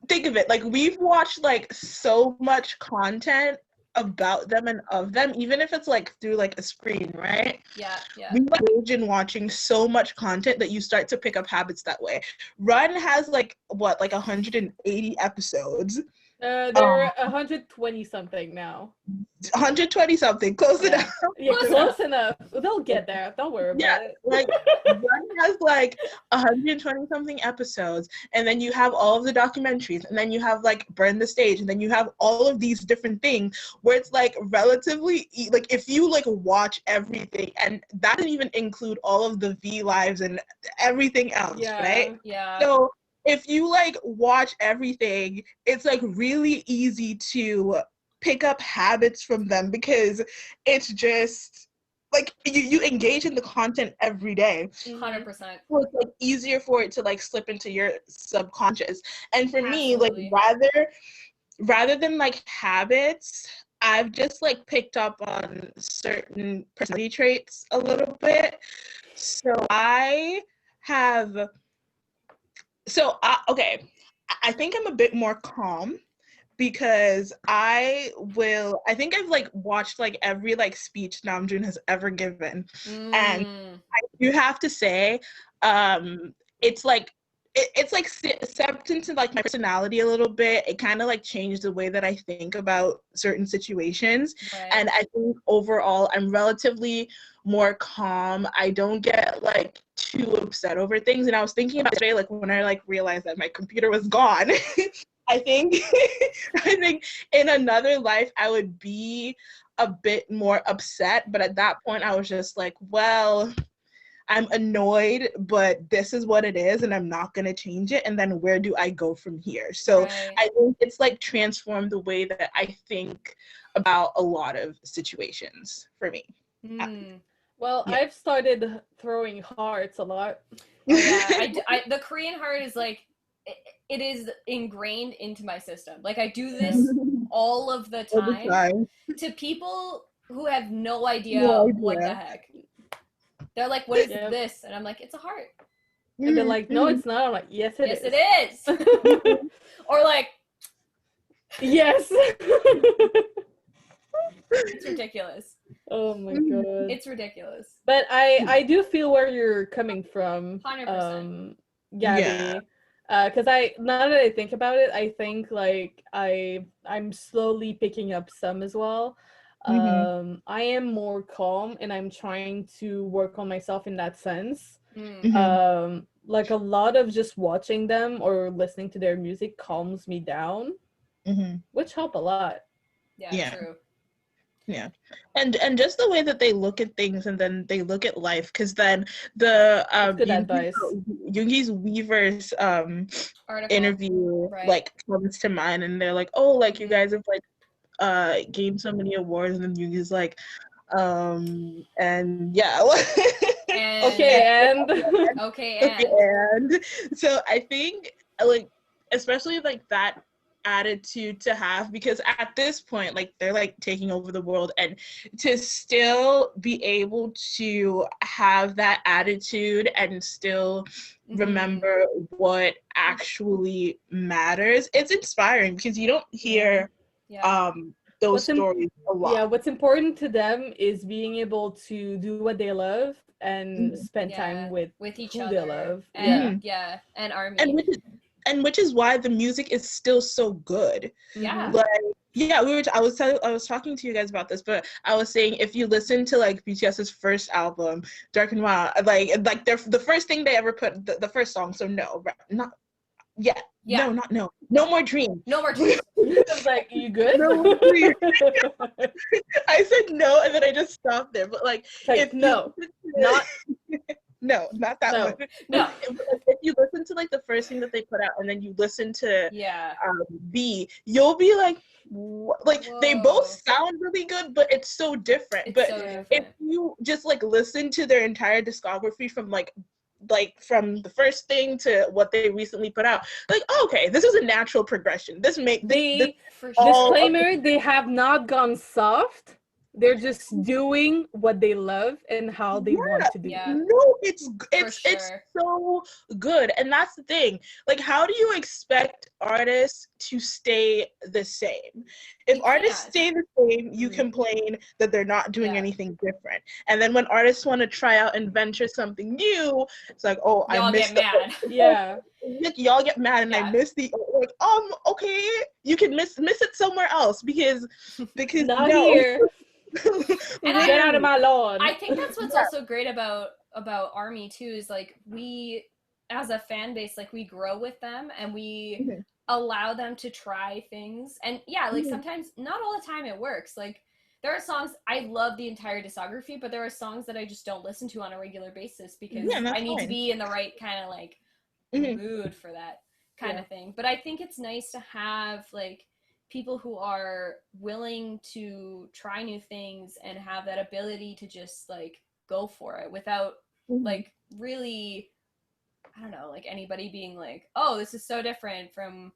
think of it, like we've watched like so much content about them and of them, even if it's like through like a screen, right? Yeah. We engage in watching so much content that you start to pick up habits that way. Run has like what, like 180 episodes. They're 120 something now. 120 something, close enough. Yeah, close enough. They'll get there. Don't worry about it. Like Run has like 120 something episodes, and then you have all of the documentaries, and then you have like Burn the Stage, and then you have all of these different things where it's like relatively like if you like watch everything, and that doesn't even include all of the V lives and everything else, right? Yeah. So if you like watch everything, it's like really easy to pick up habits from them because it's just like you engage in the content every day. 100%. So it's like easier for it to like slip into your subconscious. And for me, like rather than like habits, I've just like picked up on certain personality traits a little bit. So I think I'm a bit more calm because I think I've like watched like every like speech Namjoon has ever given. And I do have to say, it's like stepped into like my personality a little bit. It kind of like changed the way that I think about certain situations. Right. And I think overall I'm relatively more calm. I don't get like too upset over things. And I was thinking about today, like when I like realized that my computer was gone. I think in another life I would be a bit more upset, but at that point I was just like, well, I'm annoyed, but this is what it is, and I'm not going to change it. And then where do I go from here? So I think it's like transformed the way that I think about a lot of situations for me. Well, I've started throwing hearts a lot. Oh, yeah, the Korean heart is like, it is ingrained into my system. Like I do this all of the time to people who have no idea what the heck. They're like, what is this? And I'm like, it's a heart. And they're like, no, it's not. I'm like, yes, it is. Yes, it is. Or like, yes. It's ridiculous. Oh my god. It's ridiculous. But I do feel where you're coming from. 100%. Gabby. Because now that I think about it, I think like I'm slowly picking up some as well. I am more calm and I'm trying to work on myself in that sense. Like a lot of just watching them or listening to their music calms me down, which help a lot. Yeah, true. Yeah, and just the way that they look at things and then they look at life, because then the good advice. Yoongi's Weaver's interview like comes to mind, and they're like, oh, like you guys have like gained so many awards, and then Yoongi's like, and yeah. And so I think like especially like that attitude to have, because at this point like they're like taking over the world, and to still be able to have that attitude and still remember what actually matters, it's inspiring because you don't hear those stories a lot. What's important to them is being able to do what they love and spend time with each who other they love. And ARMY. And which is why the music is still so good. Yeah. Like, yeah, I was talking to you guys about this, but I was saying if you listen to like BTS's first album, Dark and Wild, like the first thing they ever put, the first song, so no, not yet. Yeah. No More Dreams. No More Dreams. I was like, you good? No More Dreams. I said no, and then I just stopped there. But like if not that one. No. If you listen to like the first thing that they put out, and then you listen to B, you'll be like, like whoa. They both sound really good, but it's so different. If you just like listen to their entire discography from like from the first thing to what they recently put out, like, okay, this is a natural progression. Disclaimer, they have not gone soft. They're just doing what they love and how they want to do it. No, it's sure. so good. And that's the thing. Like, how do you expect artists to stay the same? If artists stay the same, you complain that they're not doing anything different. And then when artists want to try out and venture something new, it's like, oh, y'all I missed get mad. Yeah. Y'all get mad and I missed the, like, okay, you can miss it somewhere else because not here. Get out of my lawn. I think that's what's also great about ARMY too, is like, we as a fan base, like, we grow with them and we allow them to try things. And like sometimes, not all the time it works. Like, there are songs, I love the entire discography, but there are songs that I just don't listen to on a regular basis because I need to be in the right kind of like mood for that kind of thing. But I think it's nice to have like people who are willing to try new things and have that ability to just like go for it without like really, I don't know, like anybody being like, oh, this is so different from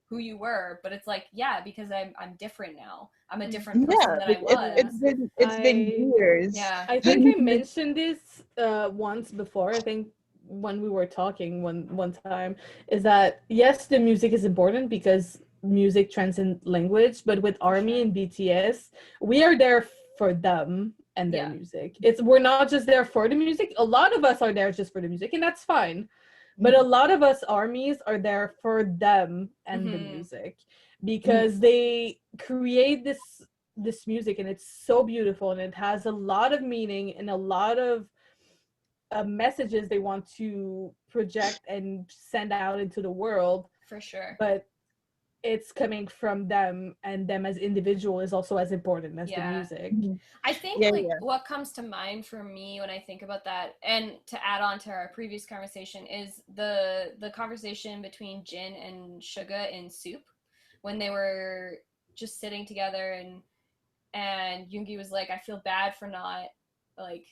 who you were. But it's like, because I'm different now. I'm a different person than I was. It's been years. I think I mentioned this once before. I think when we were talking one time, is that yes, the music is important because music transcends language, but with ARMY and BTS, we are there for them and their music. We're not just there for the music. A lot of us are there just for the music, and that's fine. But a lot of us ARMYs are there for them and the music because they create this music and it's so beautiful and it has a lot of meaning and a lot of messages they want to project and send out into the world. For sure. But it's coming from them, and them as individual is also as important as the music. I think what comes to mind for me when I think about that, and to add on to our previous conversation, is the conversation between Jin and Suga in Soup when they were just sitting together, and Yoongi was like, I feel bad for not like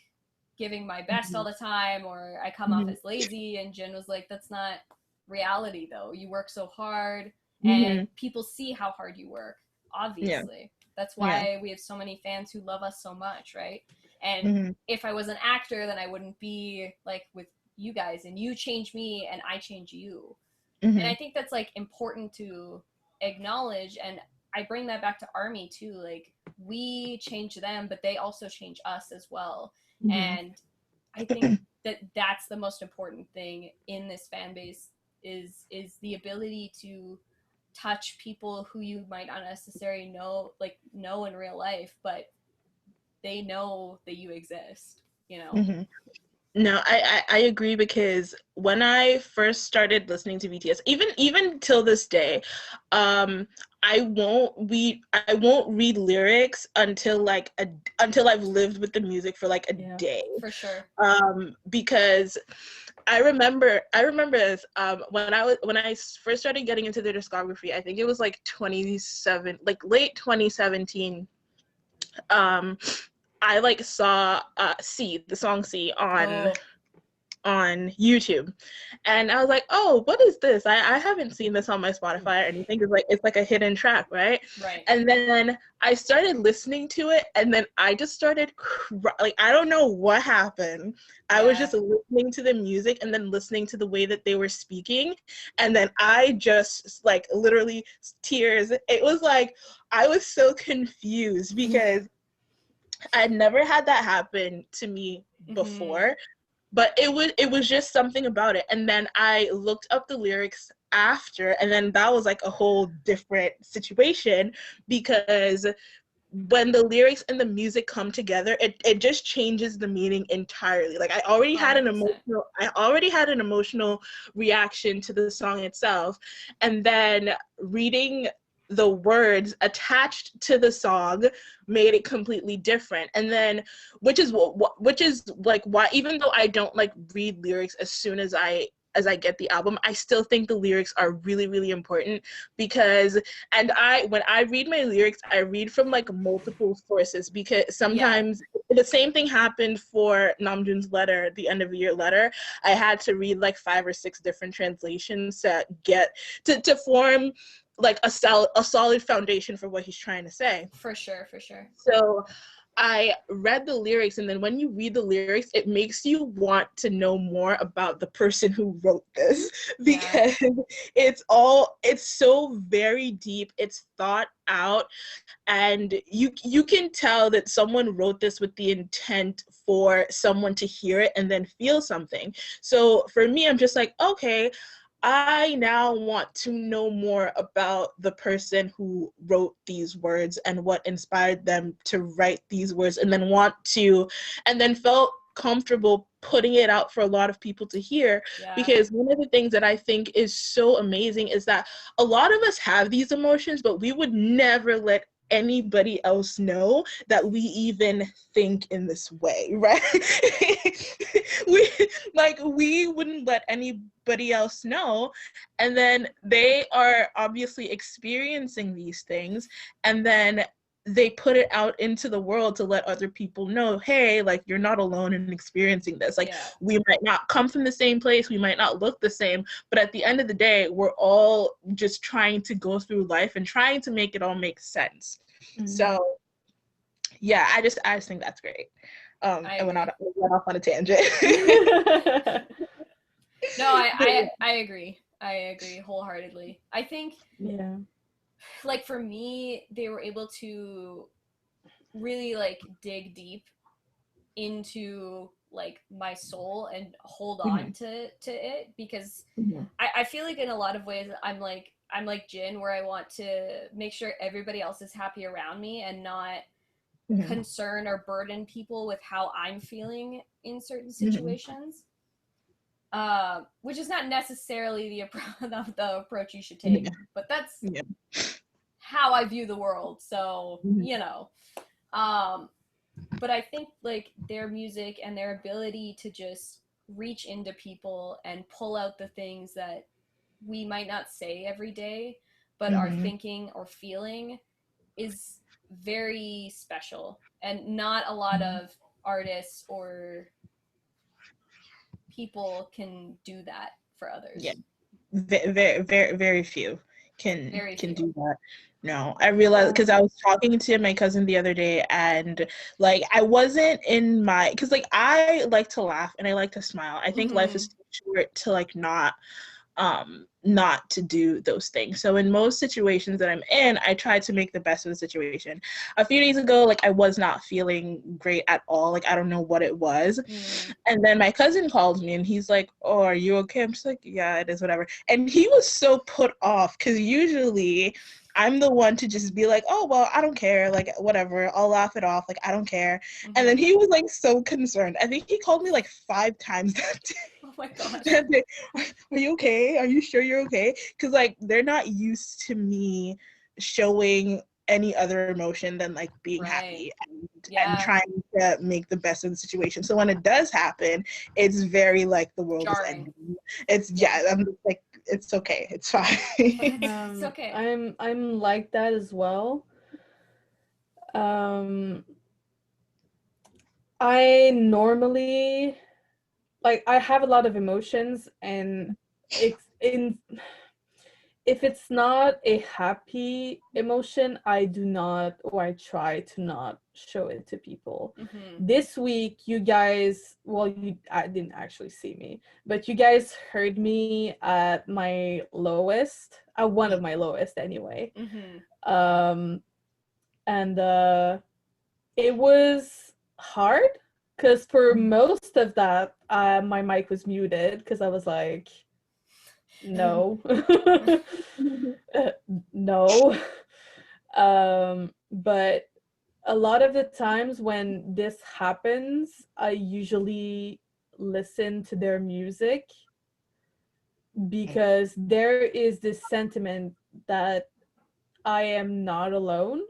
giving my best all the time, or I come off as lazy, and Jin was like, that's not reality though, you work so hard. And people see how hard you work, obviously. That's why we have so many fans who love us so much, right? And if I was an actor, then I wouldn't be like with you guys, and you change me and I change you. And I think that's like important to acknowledge, and I bring that back to ARMY too. Like, we change them, but they also change us as well. And I think that's the most important thing in this fan base is the ability to touch people who you might not necessarily know in real life, but they know that you exist, you know? No, I agree, because when I first started listening to BTS, even till this day, I won't read lyrics until I've lived with the music for like a day. For sure. Because I remember this, when I first started getting into their discography, I think it was like late 2017. I like saw the song C on YouTube, and I was like, oh, what is this? I haven't seen this on my Spotify or anything. It's like a hidden track, right? And then I started listening to it, and then I just started I don't know what happened. I was just listening to the music and then listening to the way that they were speaking, and then I just like literally tears. It was like I was so confused because I'd never had that happen to me before. But it was just something about it. And then I looked up the lyrics after, and then that was like a whole different situation, because when the and the music come together, it just changes the meaning entirely. Like I already had an emotional reaction to the song itself, and then reading the words attached to the song made it completely different. And then which is like why, even though I don't like read lyrics as soon as I get the album, I still think the lyrics are really, really important, because when I read my lyrics, I read from like multiple sources, because sometimes the same thing happened for Namjoon's letter, the end of the year letter. I had to read like 5 or 6 different translations to form like a solid foundation for what he's trying to say. For sure. So I read the lyrics, and then when you read the lyrics, it makes you want to know more about the person who wrote this, because it's so very deep, it's thought out, and you can tell that someone wrote this with the intent for someone to hear it and then feel something. So for me, I'm just like, okay, I now want to know more about the person who wrote these words and what inspired them to write these words, and then felt comfortable putting it out for a lot of people to hear. Because one of the things that I think is so amazing is that a lot of us have these emotions, but we would never let anybody else know that we even think in this way, right? we wouldn't let anybody else know, and then they are obviously experiencing these things, and then they put it out into the world to let other people know, hey, like, you're not alone in experiencing this. Like, we might not come from the same place, we might not look the same, but at the end of the day, we're all just trying to go through life and trying to make it all make sense. So yeah, I just think that's great. I went off on a tangent. No, I agree. I agree wholeheartedly. I think, like, for me, they were able to really, like, dig deep into, like, my soul and hold on to it, because I feel like in a lot of ways I'm like Jin, where I want to make sure everybody else is happy around me and not concern or burden people with how I'm feeling in certain situations. Which is not necessarily the approach you should take, but that's how I view the world. So, you know, but I think, like, their music and their ability to just reach into people and pull out the things that we might not say every day, but are thinking or feeling, is very special. And not a lot of artists or people can do that for others. Yeah, very few can do that. No, I realized, because I was talking to my cousin the other day, and like, I wasn't in my, because like, I like to laugh and I like to smile. I think life is too short to like not to do those things. So in most situations that I'm in, I try to make the best of the situation. A few days ago, like, I was not feeling great at all. Like, I don't know what it was. And then my cousin called me and he's like, oh, are you okay? I'm just like, yeah, it is, whatever. And he was so put off, because usually I'm the one to just be like, oh, well, I don't care, like, whatever, I'll laugh it off, like, I don't care. And then he was like so concerned. I think he called me like 5 times that day. Oh my gosh. Are you okay? Are you sure you're okay? Because like, they're not used to me showing any other emotion than like being happy and trying to make the best of the situation. So when it does happen, it's very like the world is ending. It's I'm just like, it's okay, it's fine. It's okay. I'm like that as well. I normally, like, I have a lot of emotions, and if it's not a happy emotion, I do not, or I try to not show it to people. This week, you guys, well, I didn't actually see me, but you guys heard me at my lowest, at one of my lowest anyway. And it was hard, because for most of that, my mic was muted, because I was like, no. No. But a lot of the times when this happens, I usually listen to their music, because there is this sentiment that I am not alone.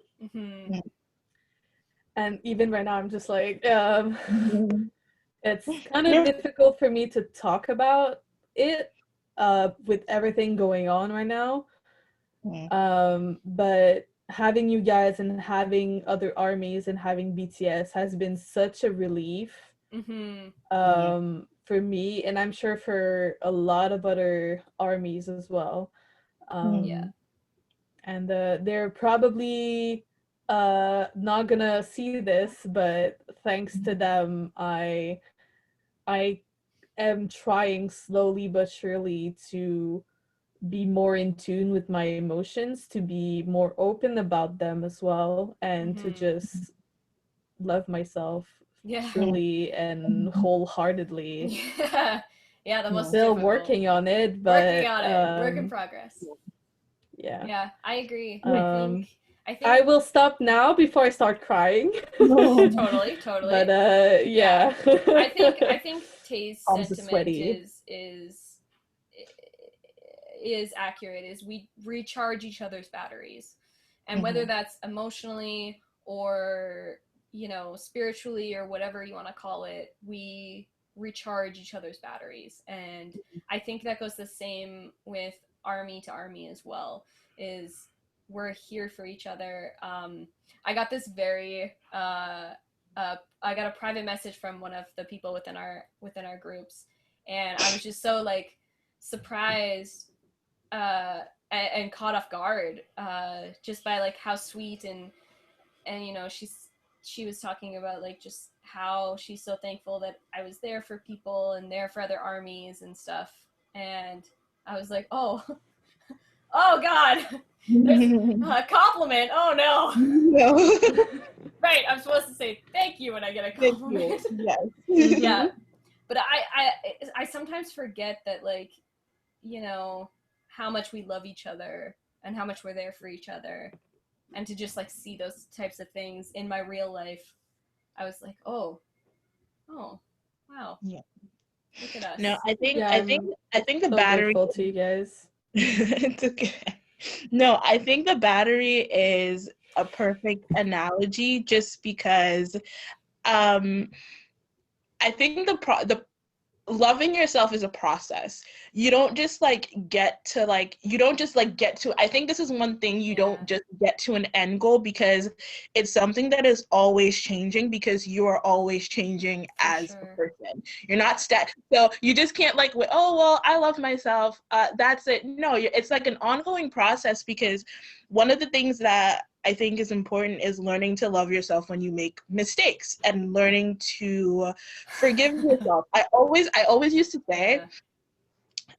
And even right now, I'm just like, it's kind of difficult for me to talk about it with everything going on right now. But having you guys and having other armies and having BTS has been such a relief for me, and I'm sure for a lot of other armies as well. And they're probably not gonna see this, but thanks to them, I am trying slowly but surely to be more in tune with my emotions, to be more open about them as well, and to just love myself truly and wholeheartedly. Yeah, the most Still difficult. working on it, Working but on it. Work in progress. yeah. Yeah, I agree. I I think I will stop now before I start crying. totally. But yeah. I think Tay's Palms are sentiment sweaty. is accurate. Is we recharge each other's batteries, and whether that's emotionally or spiritually or whatever you want to call it, we recharge each other's batteries. And I think that goes the same with army to army as well. Is we're here for each other. I got this very I got a private message from one of the people within our groups, and I was just so like surprised and caught off guard just by like how sweet and she was talking about like just how she's so thankful that I was there for people and there for other armies and stuff. And I was like, oh, oh God, there's a compliment. Oh no. Right, I'm supposed to say thank you when I get a compliment. Yes. Yeah, but I sometimes forget that, like, how much we love each other and how much we're there for each other, and to just like see those types of things in my real life. I was like, oh, wow. Yeah. Look at us. No, I think the So battery. grateful to you guys. It's okay. No, I think the battery is a perfect analogy just because I think the loving yourself is a process. You don't just get to I think this is one thing you don't just get to an end goal, because it's something that is always changing, because you are always changing as a person. You're not so you just can't oh well, I love myself, that's it. No, it's like an ongoing process, because one of the things that I think is important is learning to love yourself when you make mistakes and learning to forgive yourself. I always used to say,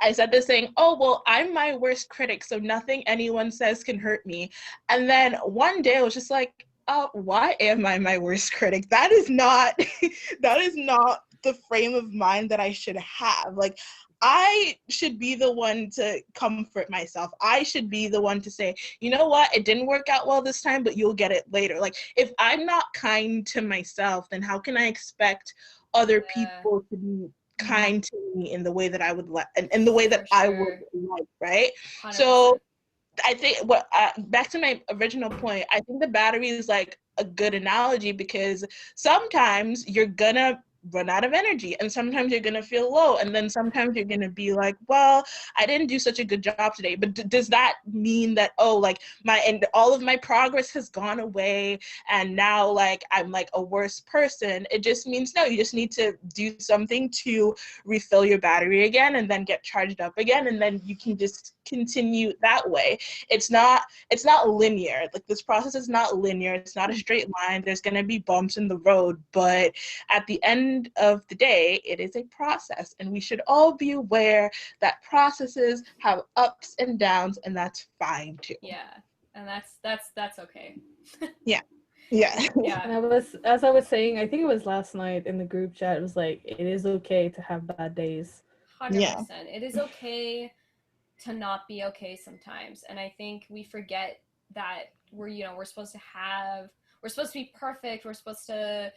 I said this saying, oh, well, I'm my worst critic, so nothing anyone says can hurt me. And then one day I was just like, oh, why am I my worst critic? That is not, that is not the frame of mind that I should have. Like, I should be the one to comfort myself. I should be the one to say, you know what, it didn't work out well this time, but you'll get it later. Like, if I'm not kind to myself, then how can I expect other people to be kind to me in the way that I would like, in the way that I would like, right? 100%. So I think back to my original point, I think the battery is like a good analogy, because sometimes you're gonna run out of energy, and sometimes you're gonna feel low, and then sometimes you're gonna be like, well, I didn't do such a good job today. But does that mean that, oh, like all of my progress has gone away and now like I'm like a worse person? It just means, no, you just need to do something to refill your battery again and then get charged up again, and then you can just continue that way. It's not linear. Like, this process is not linear. It's not a straight line. There's going to be bumps in the road, but at the end of the day, it is a process, and we should all be aware that processes have ups and downs, and that's fine too. Yeah, and that's okay. Yeah. And as I was saying, I think it was last night in the group chat, it was like, it is okay to have bad days. 100%. It is okay to not be okay sometimes, and I think we forget that we're supposed to be perfect. We're supposed to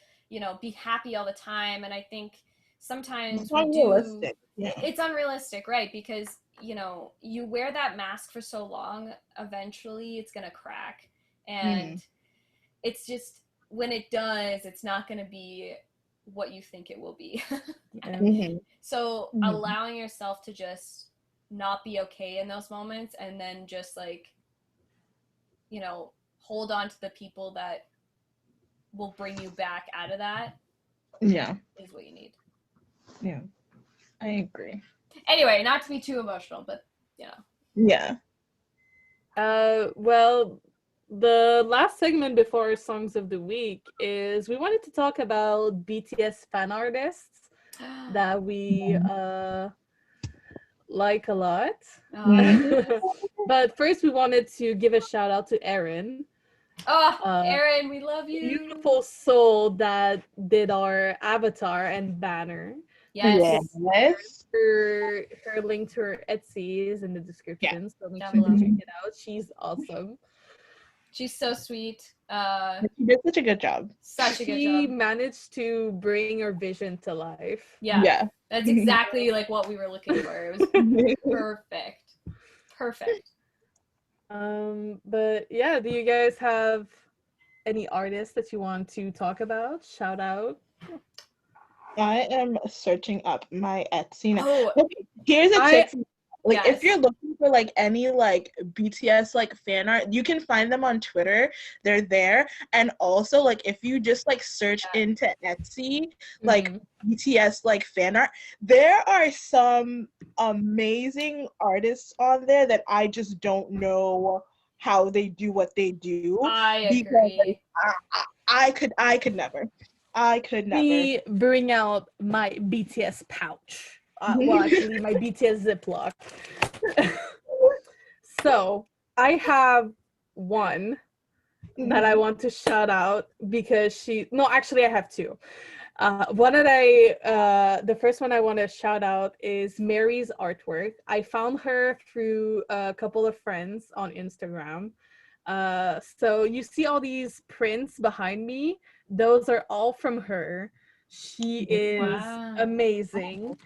be happy all the time, and I think sometimes it's unrealistic. It's unrealistic, right? Because you wear that mask for so long, eventually it's gonna crack, and it's just, when it does, it's not gonna be what you think it will be. So allowing yourself to just not be okay in those moments, and then just hold on to the people that will bring you back out of that, is what you need. I agree. Anyway, not to be too emotional, but well, the last segment before songs of the week is we wanted to talk about BTS fan artists that we like a lot. But first we wanted to give a shout out to Erin. Erin, we love you. Beautiful soul that did our avatar and banner. Yes. Her link to her Etsy is in the description, so make sure to check it out. She's awesome. She's so sweet. She did such a good job. She managed to bring her vision to life. Yeah. That's exactly like what we were looking for. It was perfect. But yeah, do you guys have any artists that you want to talk about? Shout out. I am searching up my Etsy now. Okay, here's a tip. Like if you're looking for like any like BTS like fan art, you can find them on Twitter. They're there. And also like if you just like search into Etsy like BTS like fan art, there are some amazing artists on there that I just don't know how they do what they do. I agree. I could never. Me bring out my BTS pouch. Well, actually, my BTS Ziploc. So, I have one that I want to shout out because actually, I have two. The first one I want to shout out is Mary's artwork. I found her through a couple of friends on Instagram. So, you see all these prints behind me. Those are all from her. She is amazing.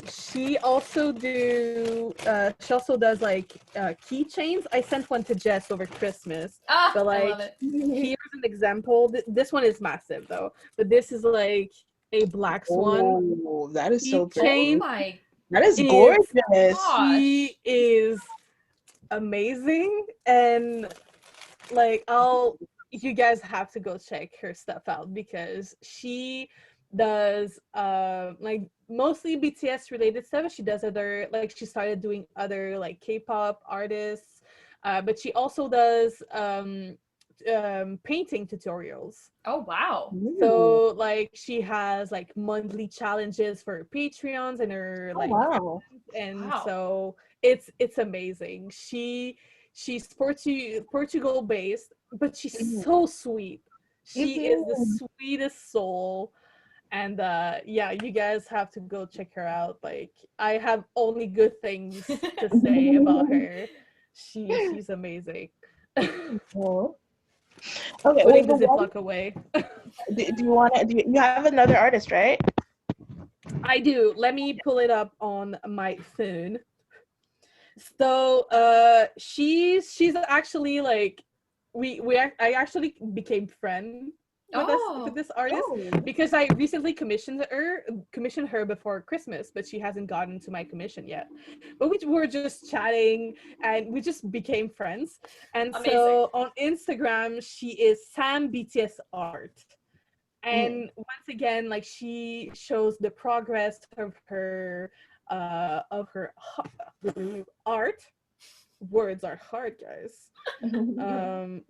She also does like keychains. I sent one to Jess over Christmas. But like, I love it. Here's an example. This one is massive though. But this is like a black swan. Oh, that is so pretty. That is gorgeous. She is amazing, and like you guys have to go check her stuff out because she does like mostly BTS related stuff. She does other, like she started doing other like K-pop artists, but she also does painting tutorials. Oh wow. So like she has like monthly challenges for her Patreons and her like so it's amazing. She's Portugal based, but she's so sweet. She is the sweetest soul. And you guys have to go check her out. Like I have only good things to say about her. She's amazing. Cool. Okay, putting the Ziploc away. Do you have another artist, right? I do. Let me pull it up on my phone. So she's actually like I actually became friend with this artist because I recently commissioned her before Christmas, but she hasn't gotten to my commission yet. But we were just chatting and we just became friends. And so on Instagram, she is Sam BTS Art. And once again, like she shows the progress of her art. Words are hard, guys.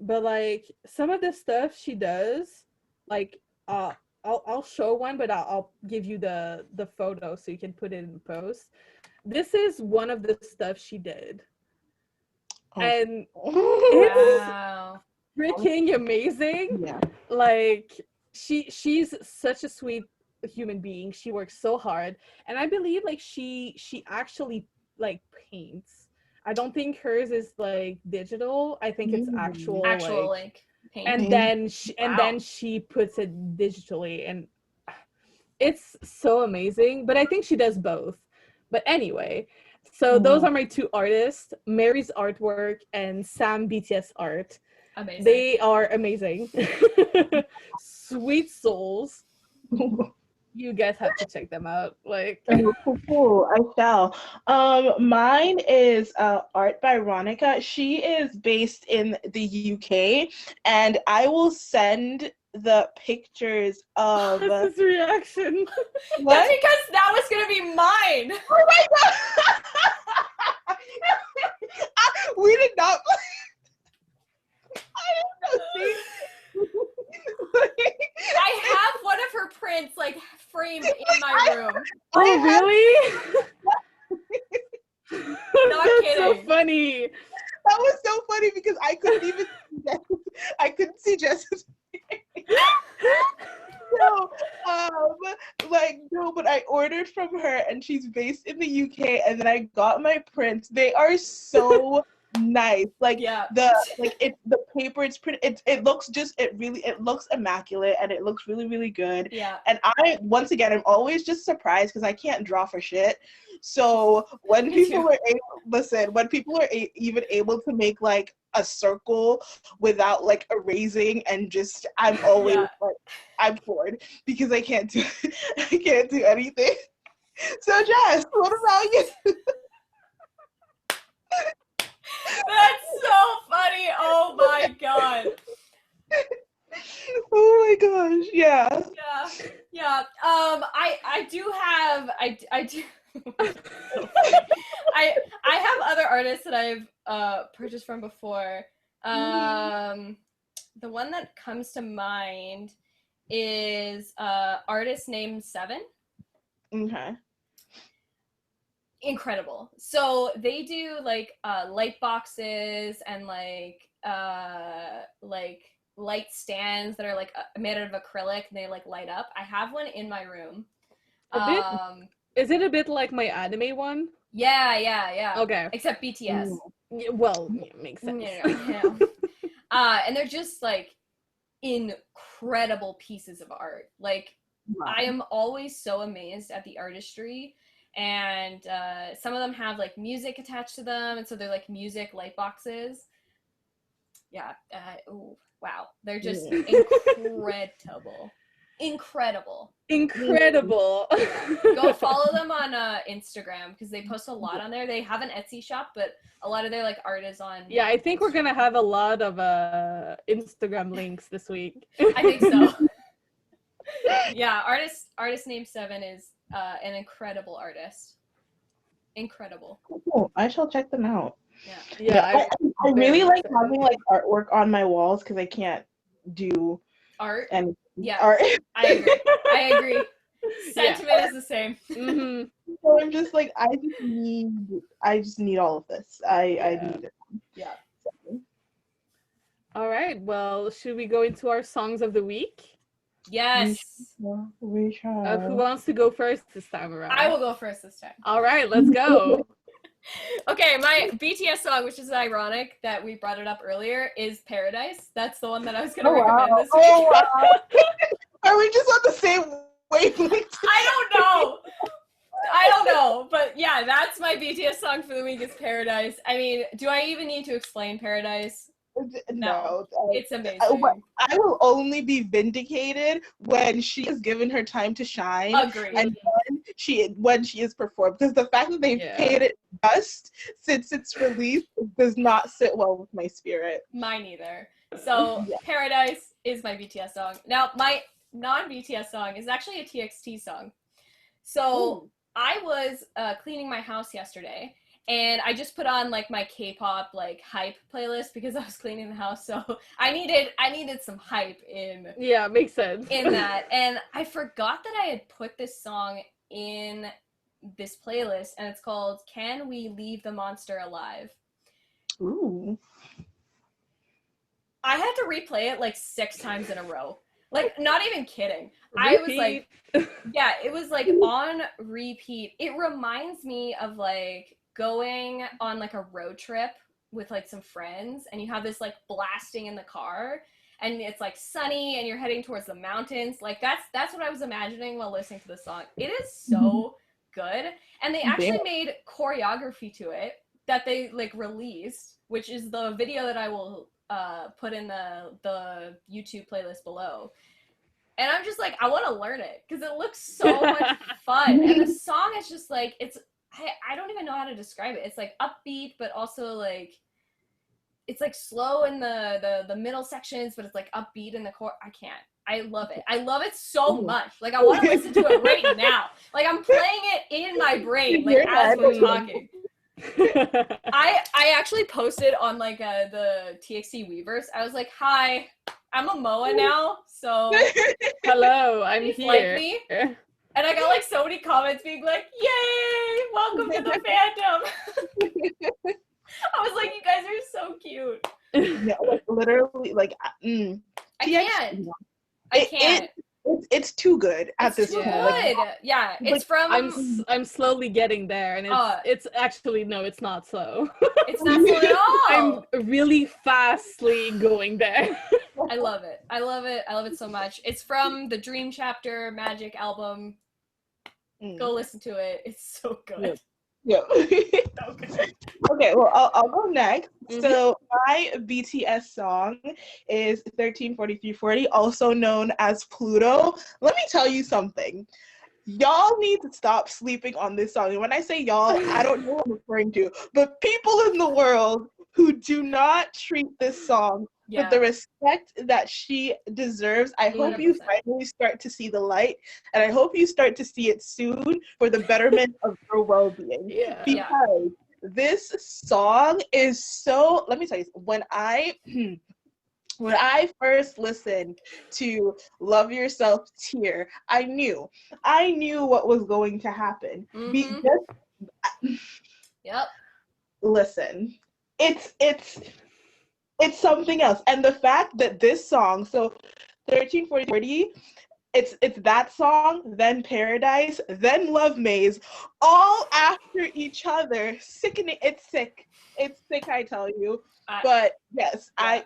But like some of the stuff she does, like I'll show one, but I'll give you the photo so you can put it in post. This is one of the stuff she did. And it's freaking amazing. Yeah. Like she's such a sweet human being. She works so hard, and I believe like she actually like paints. I don't think hers is like digital. I think it's actual like painting. And then she puts it digitally, and it's so amazing. But I think she does both. But anyway, so those are my two artists, Mary's artwork and Sam BTS art. Amazing. They are amazing. Sweet souls. You guys have to check them out. Like cool. I shall. Mine is art by Ronica. She is based in the UK, and I will send the pictures of this reaction. That's because that was gonna be mine. Oh my god! We did not. in my room. Oh, really? Not That's kidding. so funny. That was so funny because I couldn't even I couldn't see Jess's no, no, but I ordered from her and she's based in the UK and then I got my prints. They are so nice. Like the paper, it's pretty, it looks immaculate and it looks really, really good. Yeah. And once again, I'm always just surprised because I can't draw for shit. So when people are even able to make like a circle without like erasing and just, I'm always like, I'm floored because I can't do anything. So Jess, what about you? That's so funny. Oh my god. Oh my gosh, yeah. Yeah. I do I have other artists that I've purchased from before. The one that comes to mind is artist named Seven. Okay. Incredible. So they do like light boxes and like light stands that are like made out of acrylic and they like light up. I have one in my room. Is it a bit like my anime one? Yeah. Okay. Except BTS. Well, makes sense. And they're just like incredible pieces of art. Like I am always so amazed at the artistry. And some of them have like music attached to them, and so they're like music light boxes. Yeah. Wow. They're just incredible. Go follow them on Instagram because they post a lot on there. They have an Etsy shop, but a lot of their like art is on. Yeah, I think we're gonna have a lot of Instagram links this week. I think so. Yeah, artist named Seven is an incredible artist. Incredible. Cool. I shall check them out. Yeah. I really like having like artwork on my walls because I can't do art. And art. I agree. Sentiment is the same. Mm-hmm. So I'm just like, I just need all of this. I need it. Yeah. So. All right. Well, should we go into our songs of the week? Yes. We shall. Who wants to go first this time around? I will go first this time. All right, let's go. Okay, my BTS song, which is ironic that we brought it up earlier, is Paradise. That's the one that I was going to recommend this week. Oh, wow. Are we just on the same wavelength? I don't know. But yeah, that's my BTS song for the week is Paradise. I mean, do I even need to explain Paradise? No, it's amazing. I will only be vindicated when she is given her time to shine. Agreed. And when she is performed, because the fact that they've paid it dust since its release does not sit well with my spirit. Mine either. So Paradise is my BTS song. Now my non-BTS song is actually a TXT song. So I was cleaning my house yesterday. And I just put on like my K-pop like hype playlist because I was cleaning the house, so I needed some hype in. Yeah, makes sense. In that, and I forgot that I had put this song in this playlist, and it's called "Can We Leave the Monster Alive?" Ooh. I had to replay it like 6 times in a row. Like, not even kidding. Repeat. I was like, yeah, it was like on repeat. It reminds me of like going on like a road trip with like some friends and you have this like blasting in the car and it's like sunny and you're heading towards the mountains. Like that's what I was imagining while listening to the song. It is so good. And they actually made choreography to it that they like released, which is the video that I will put in the YouTube playlist below. And I'm just like, I want to learn it because it looks so much fun. And the song is just like, I don't even know how to describe it. It's like upbeat, but also like, it's like slow in the middle sections, but it's like upbeat in the core. I love it. I love it so much. Like I want to listen to it right now. Like I'm playing it in my brain, like as we're talking. I actually posted on like the TXT Weverse. I was like, hi, I'm a MOA now, so hello, I'm please here. like me. And I got like so many comments being like, "Yay! Welcome to the fandom." I was like, "You guys are so cute." Yeah, like literally, like I can't. I can't. It's too good at this point. point. Like, yeah, it's from. I'm slowly getting there, and it's actually no, it's not slow. It's not slow at all. I'm really fastly going there. I love it. I love it. I love it so much. It's from the Dream Chapter Magic album. Go listen to it. It's so good. Yeah. Okay, well, I'll go next. So my BTS song is 134340, also known as Pluto. Let me tell you something. Y'all need to stop sleeping on this song. And when I say y'all, I don't know what I'm referring to, but people in the world who do not treat this song with the respect that she deserves. I hope 100%. You finally start to see the light, and I hope you start to see it soon for the betterment of your well-being. Because this song is so, let me tell you, when I first listened to Love Yourself Tear, I knew what was going to happen. Listen, it's something else. And the fact that this song, so 1340, it's that song, then Paradise, then Love Maze, all after each other. Sickening. It's sick. It's sick, I tell you. But yes, I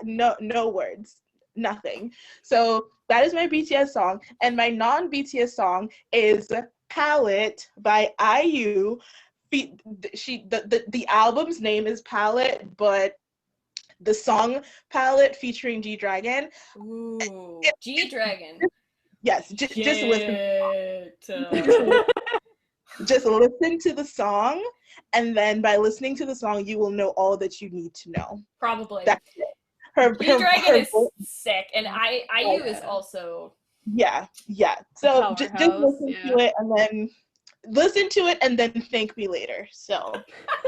no words, nothing. So that is my BTS song. And my non-BTS song is Palette by IU. The album's name is Palette, but the song Palette featuring G-Dragon. Ooh, G-Dragon. Yes, just listen. Just listen to the song, and then by listening to the song, you will know all that you need to know. Probably. That's it. G-Dragon is sick, and IU is also. Yeah. So just listen to it, and then. Listen to it and then thank me later. So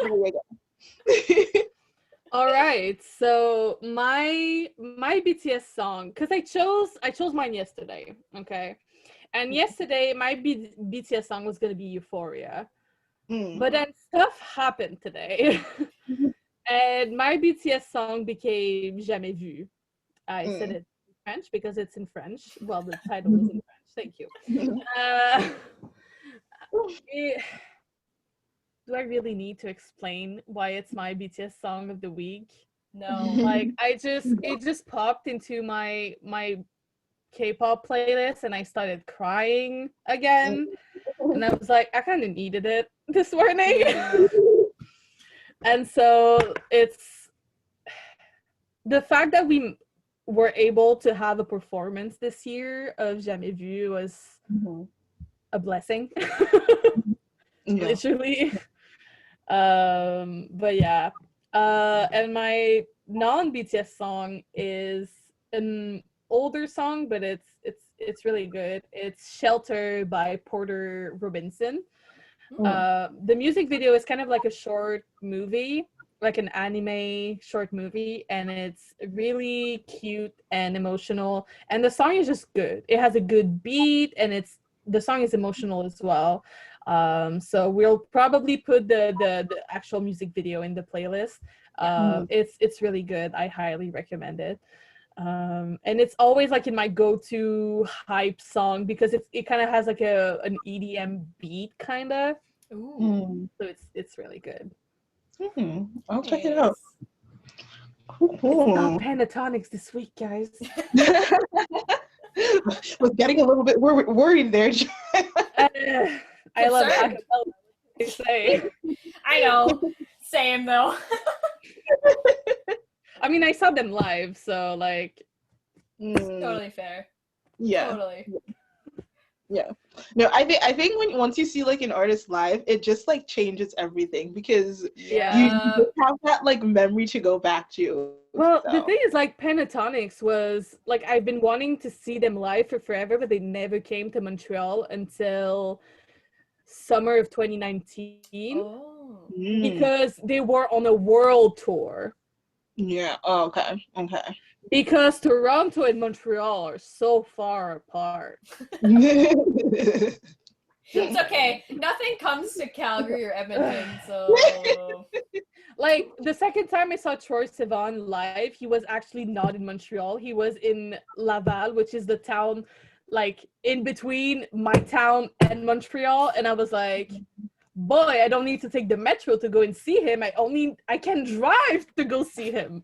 here we go. All right. So my BTS song, because I chose mine yesterday. Okay. And yesterday my BTS song was gonna be Euphoria. But then stuff happened today. And my BTS song became Jamais Vu. I said it in French because it's in French. Well, the title is in French. Thank you. Do I really need to explain why it's my BTS song of the week? No. Like it just popped into my K-pop playlist and I started crying again. And I was like, I kind of needed it this morning. And so it's the fact that we were able to have a performance this year of Jamais Vu was a blessing. Literally. But yeah. And my non-BTS song is an older song, but it's really good. It's Shelter by Porter Robinson. The music video is kind of like a short movie, like an anime short movie, and it's really cute and emotional, and the song is just good. It has a good beat, and the song is emotional as well. So we'll probably put the actual music video in the playlist. It's really good. I highly recommend it. And it's always like in my go-to hype song because it kind of has like an EDM beat kind of. So it's really good. I'll check it out. It's not Pentatonics this week, guys. Was getting a little bit worried there. I love acapella. They say. I know. Same though. I mean, I saw them live, so like. Totally fair. Yeah. Totally. Yeah. No, I think once you see like an artist live, it just like changes everything because you have that like memory to go back to. Well, the thing is, like, Pentatonics was like I've been wanting to see them live for forever, but they never came to Montreal until summer of 2019 because they were on a world tour. Yeah. Oh, okay. Because Toronto and Montreal are so far apart. It's okay. Nothing comes to Calgary or Edmonton, so like the second time I saw Troye Sivan live, he was actually not in Montreal. He was in Laval, which is the town like in between my town and Montreal, and I was like, boy, I don't need to take the metro to go and see him. I can drive to go see him.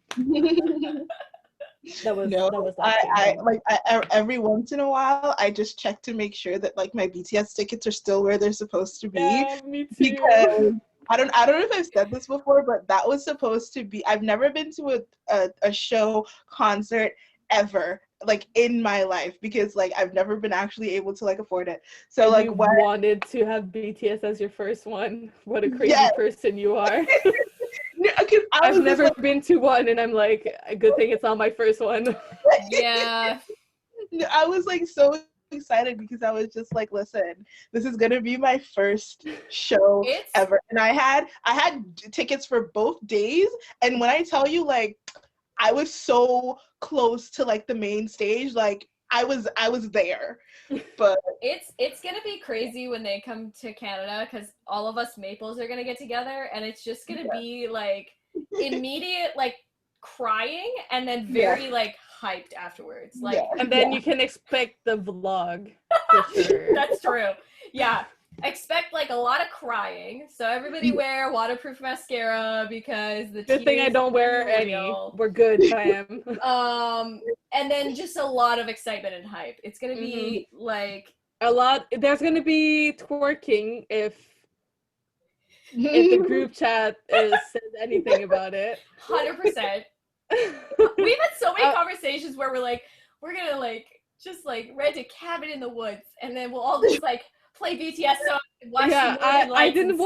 That was every once in a while I just check to make sure that like my BTS tickets are still where they're supposed to be. Yeah, me too. Because I don't know if I've said this before, but that was supposed to be, I've never been to a show concert ever like in my life because like I've never been actually able to like afford it. So and like you wanted to have BTS as your first one. What a crazy person you are. I've never been to one, and I'm like, a good thing it's not my first one. Yeah. I was like so excited because I was just like, listen, this is gonna be my first show ever, and I had tickets for both days, and when I tell you, like, I was so close to like the main stage, like I was there. But it's gonna be crazy when they come to Canada because all of us Maples are gonna get together, and it's just gonna be like immediate like crying and then very like hyped afterwards. Like and then you can expect the vlog for sure. That's true. Yeah. Expect like a lot of crying. So everybody wear waterproof mascara because the good thing I don't wear any. We're good, fam. And then just a lot of excitement and hype. It's gonna be like a lot. There's gonna be twerking if the group chat says anything about it. 100%. We've had so many conversations where we're gonna like just like rent a cabin in the woods, and then we'll all just like play BTS songs and watch I didn't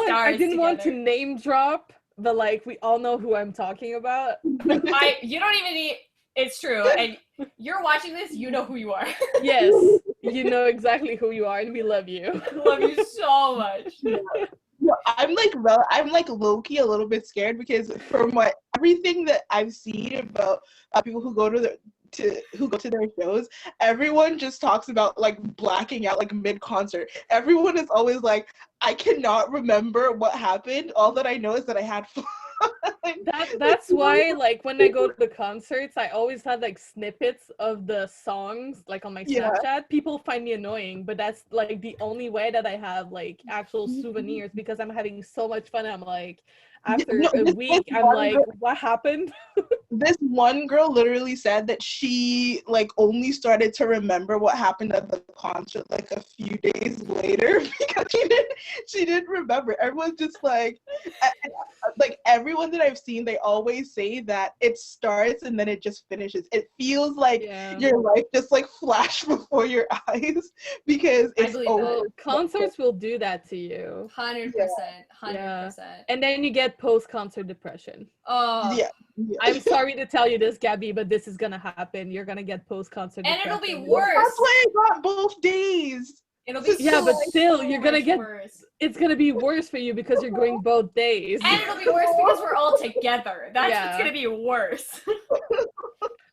want to name drop, but like we all know who I'm talking about. You don't even need. It's true, and you're watching this. You know who you are. Yes, you know exactly who you are, and we love you. Love you so much. I'm like low-key a little bit scared because from everything that I've seen about people who go to their shows, everyone just talks about like blacking out like mid-concert. Everyone is always like, I cannot remember what happened. All that I know is that I had fun. That's why like when I go to the concerts, I always have like snippets of the songs like on my Snapchat. People find me annoying, but that's like the only way that I have like actual souvenirs because I'm having so much fun. I'm like, after a week, I'm like, what happened? This one girl literally said that she like only started to remember what happened at the concert like a few days later because she didn't remember. Everyone's just like everyone that I've seen, they always say that it starts and then it just finishes. It feels like your life just like flashed before your eyes because it's over. Concerts will do that to you. 100%. 100%. And then you get post-concert depression. Oh. Yeah. I'm sorry to tell you this, Gabby, but this is gonna happen. You're gonna get post-concert depression. And it'll be worse. That's why I got both days. It'll be but still, you're gonna get worse. It's gonna be worse for you because you're going both days. And it'll be worse because we're all together. That's what's gonna be worse.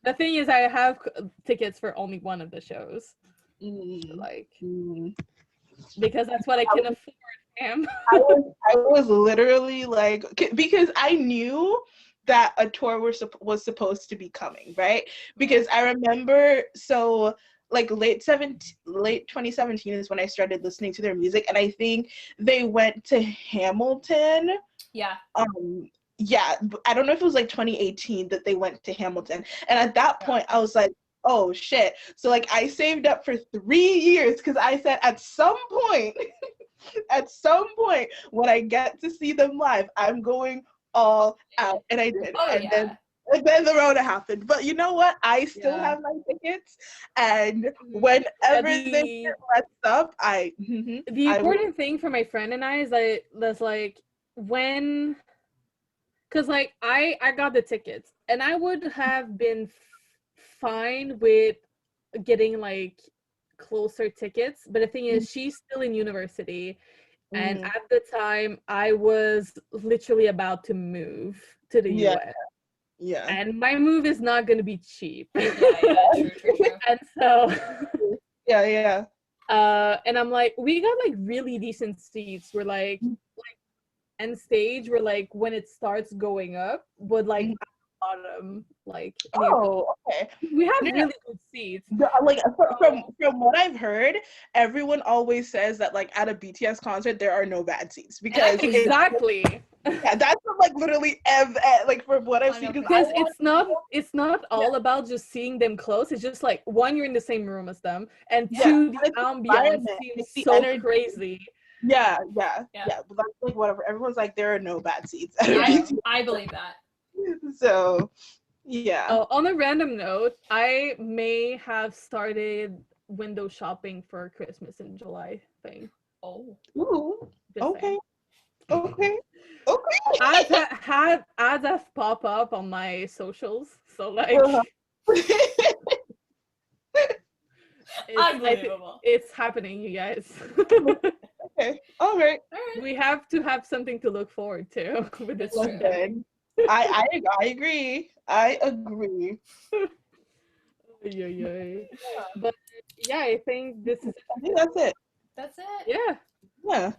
The thing is, I have tickets for only one of the shows. Because that's what I can afford, ma'am. I was literally like, because I knew that a tour was supposed to be coming, right? Because I remember, so like late 2017 is when I started listening to their music, and I think they went to Hamilton. Yeah. Yeah, I don't know if it was like 2018 that they went to Hamilton, and at that point I was like, oh shit. So like I saved up for 3 years because I said at some point when I get to see them live, I'm going all out, and I did. And then the Rona happened. But you know what? I still have my tickets, and whenever they get left up, the important thing for my friend and I is that that's like when, because like I got the tickets, and I would have been fine with getting like closer tickets, but the thing is, she's still in university. And at the time, I was literally about to move to the US. Yeah. And my move is not gonna be cheap. True. And so Yeah. and I'm like, we got like really decent seats. We're like end stage, we're like when it starts going up, but like at the bottom, like okay. we have really good seats. Like from what I've heard, everyone always says that like at a BTS concert there are no bad seats because exactly. Yeah, that's from like literally like from what I've seen. Because it's not all about just seeing them close. It's just like one, you're in the same room as them, and two, the ambiance seems so crazy. Yeah. But that's like whatever. Everyone's like there are no bad seats. I believe that. So, yeah. Oh, on a random note, I may have started window shopping for Christmas in July thing. Oh. Ooh. Okay. Ads have pop up on my socials, so like unbelievable. It's happening, you guys. Okay. All right. We have to have something to look forward to with this trend. I agree. I agree. But yeah, I think this is. I think that's it. That's it. Yeah. Yeah.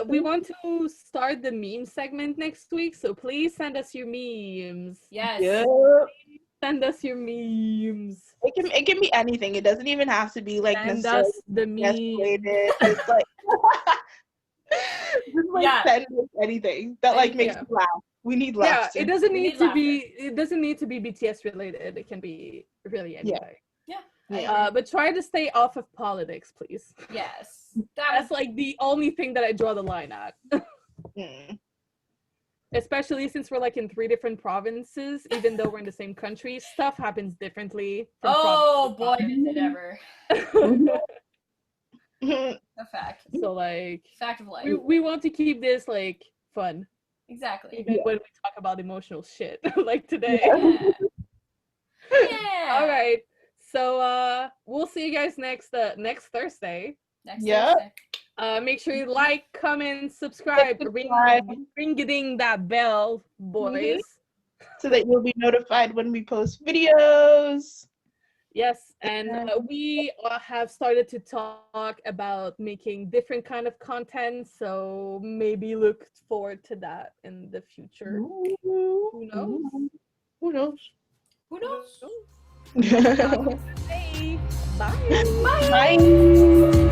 We want to start the meme segment next week, so please send us your memes. Yes. Yeah. Send us your memes. It can be anything. It doesn't even have to be like send us the meme. It's like just like send us anything that like makes you laugh. We need laughs. Yeah, it doesn't need to be BTS related. It can be really anything. Yeah. But try to stay off of politics, please. Yes. That's like the only thing that I draw the line at. Especially since we're like in 3 different provinces, even though we're in the same country, stuff happens differently. Boy, did it ever. A fact. So like fact of life. We want to keep this like fun. Exactly. Even when we talk about emotional shit like today. Yeah. All right. So we'll see you guys next Thursday. Thursday. Make sure you like, comment, subscribe. Ring-a-ding that bell, boys. So that you'll be notified when we post videos. Yes, and we have started to talk about making different kind of content, so maybe look forward to that in the future. Who knows? Who knows? Who knows? Have a good day. Bye. Bye.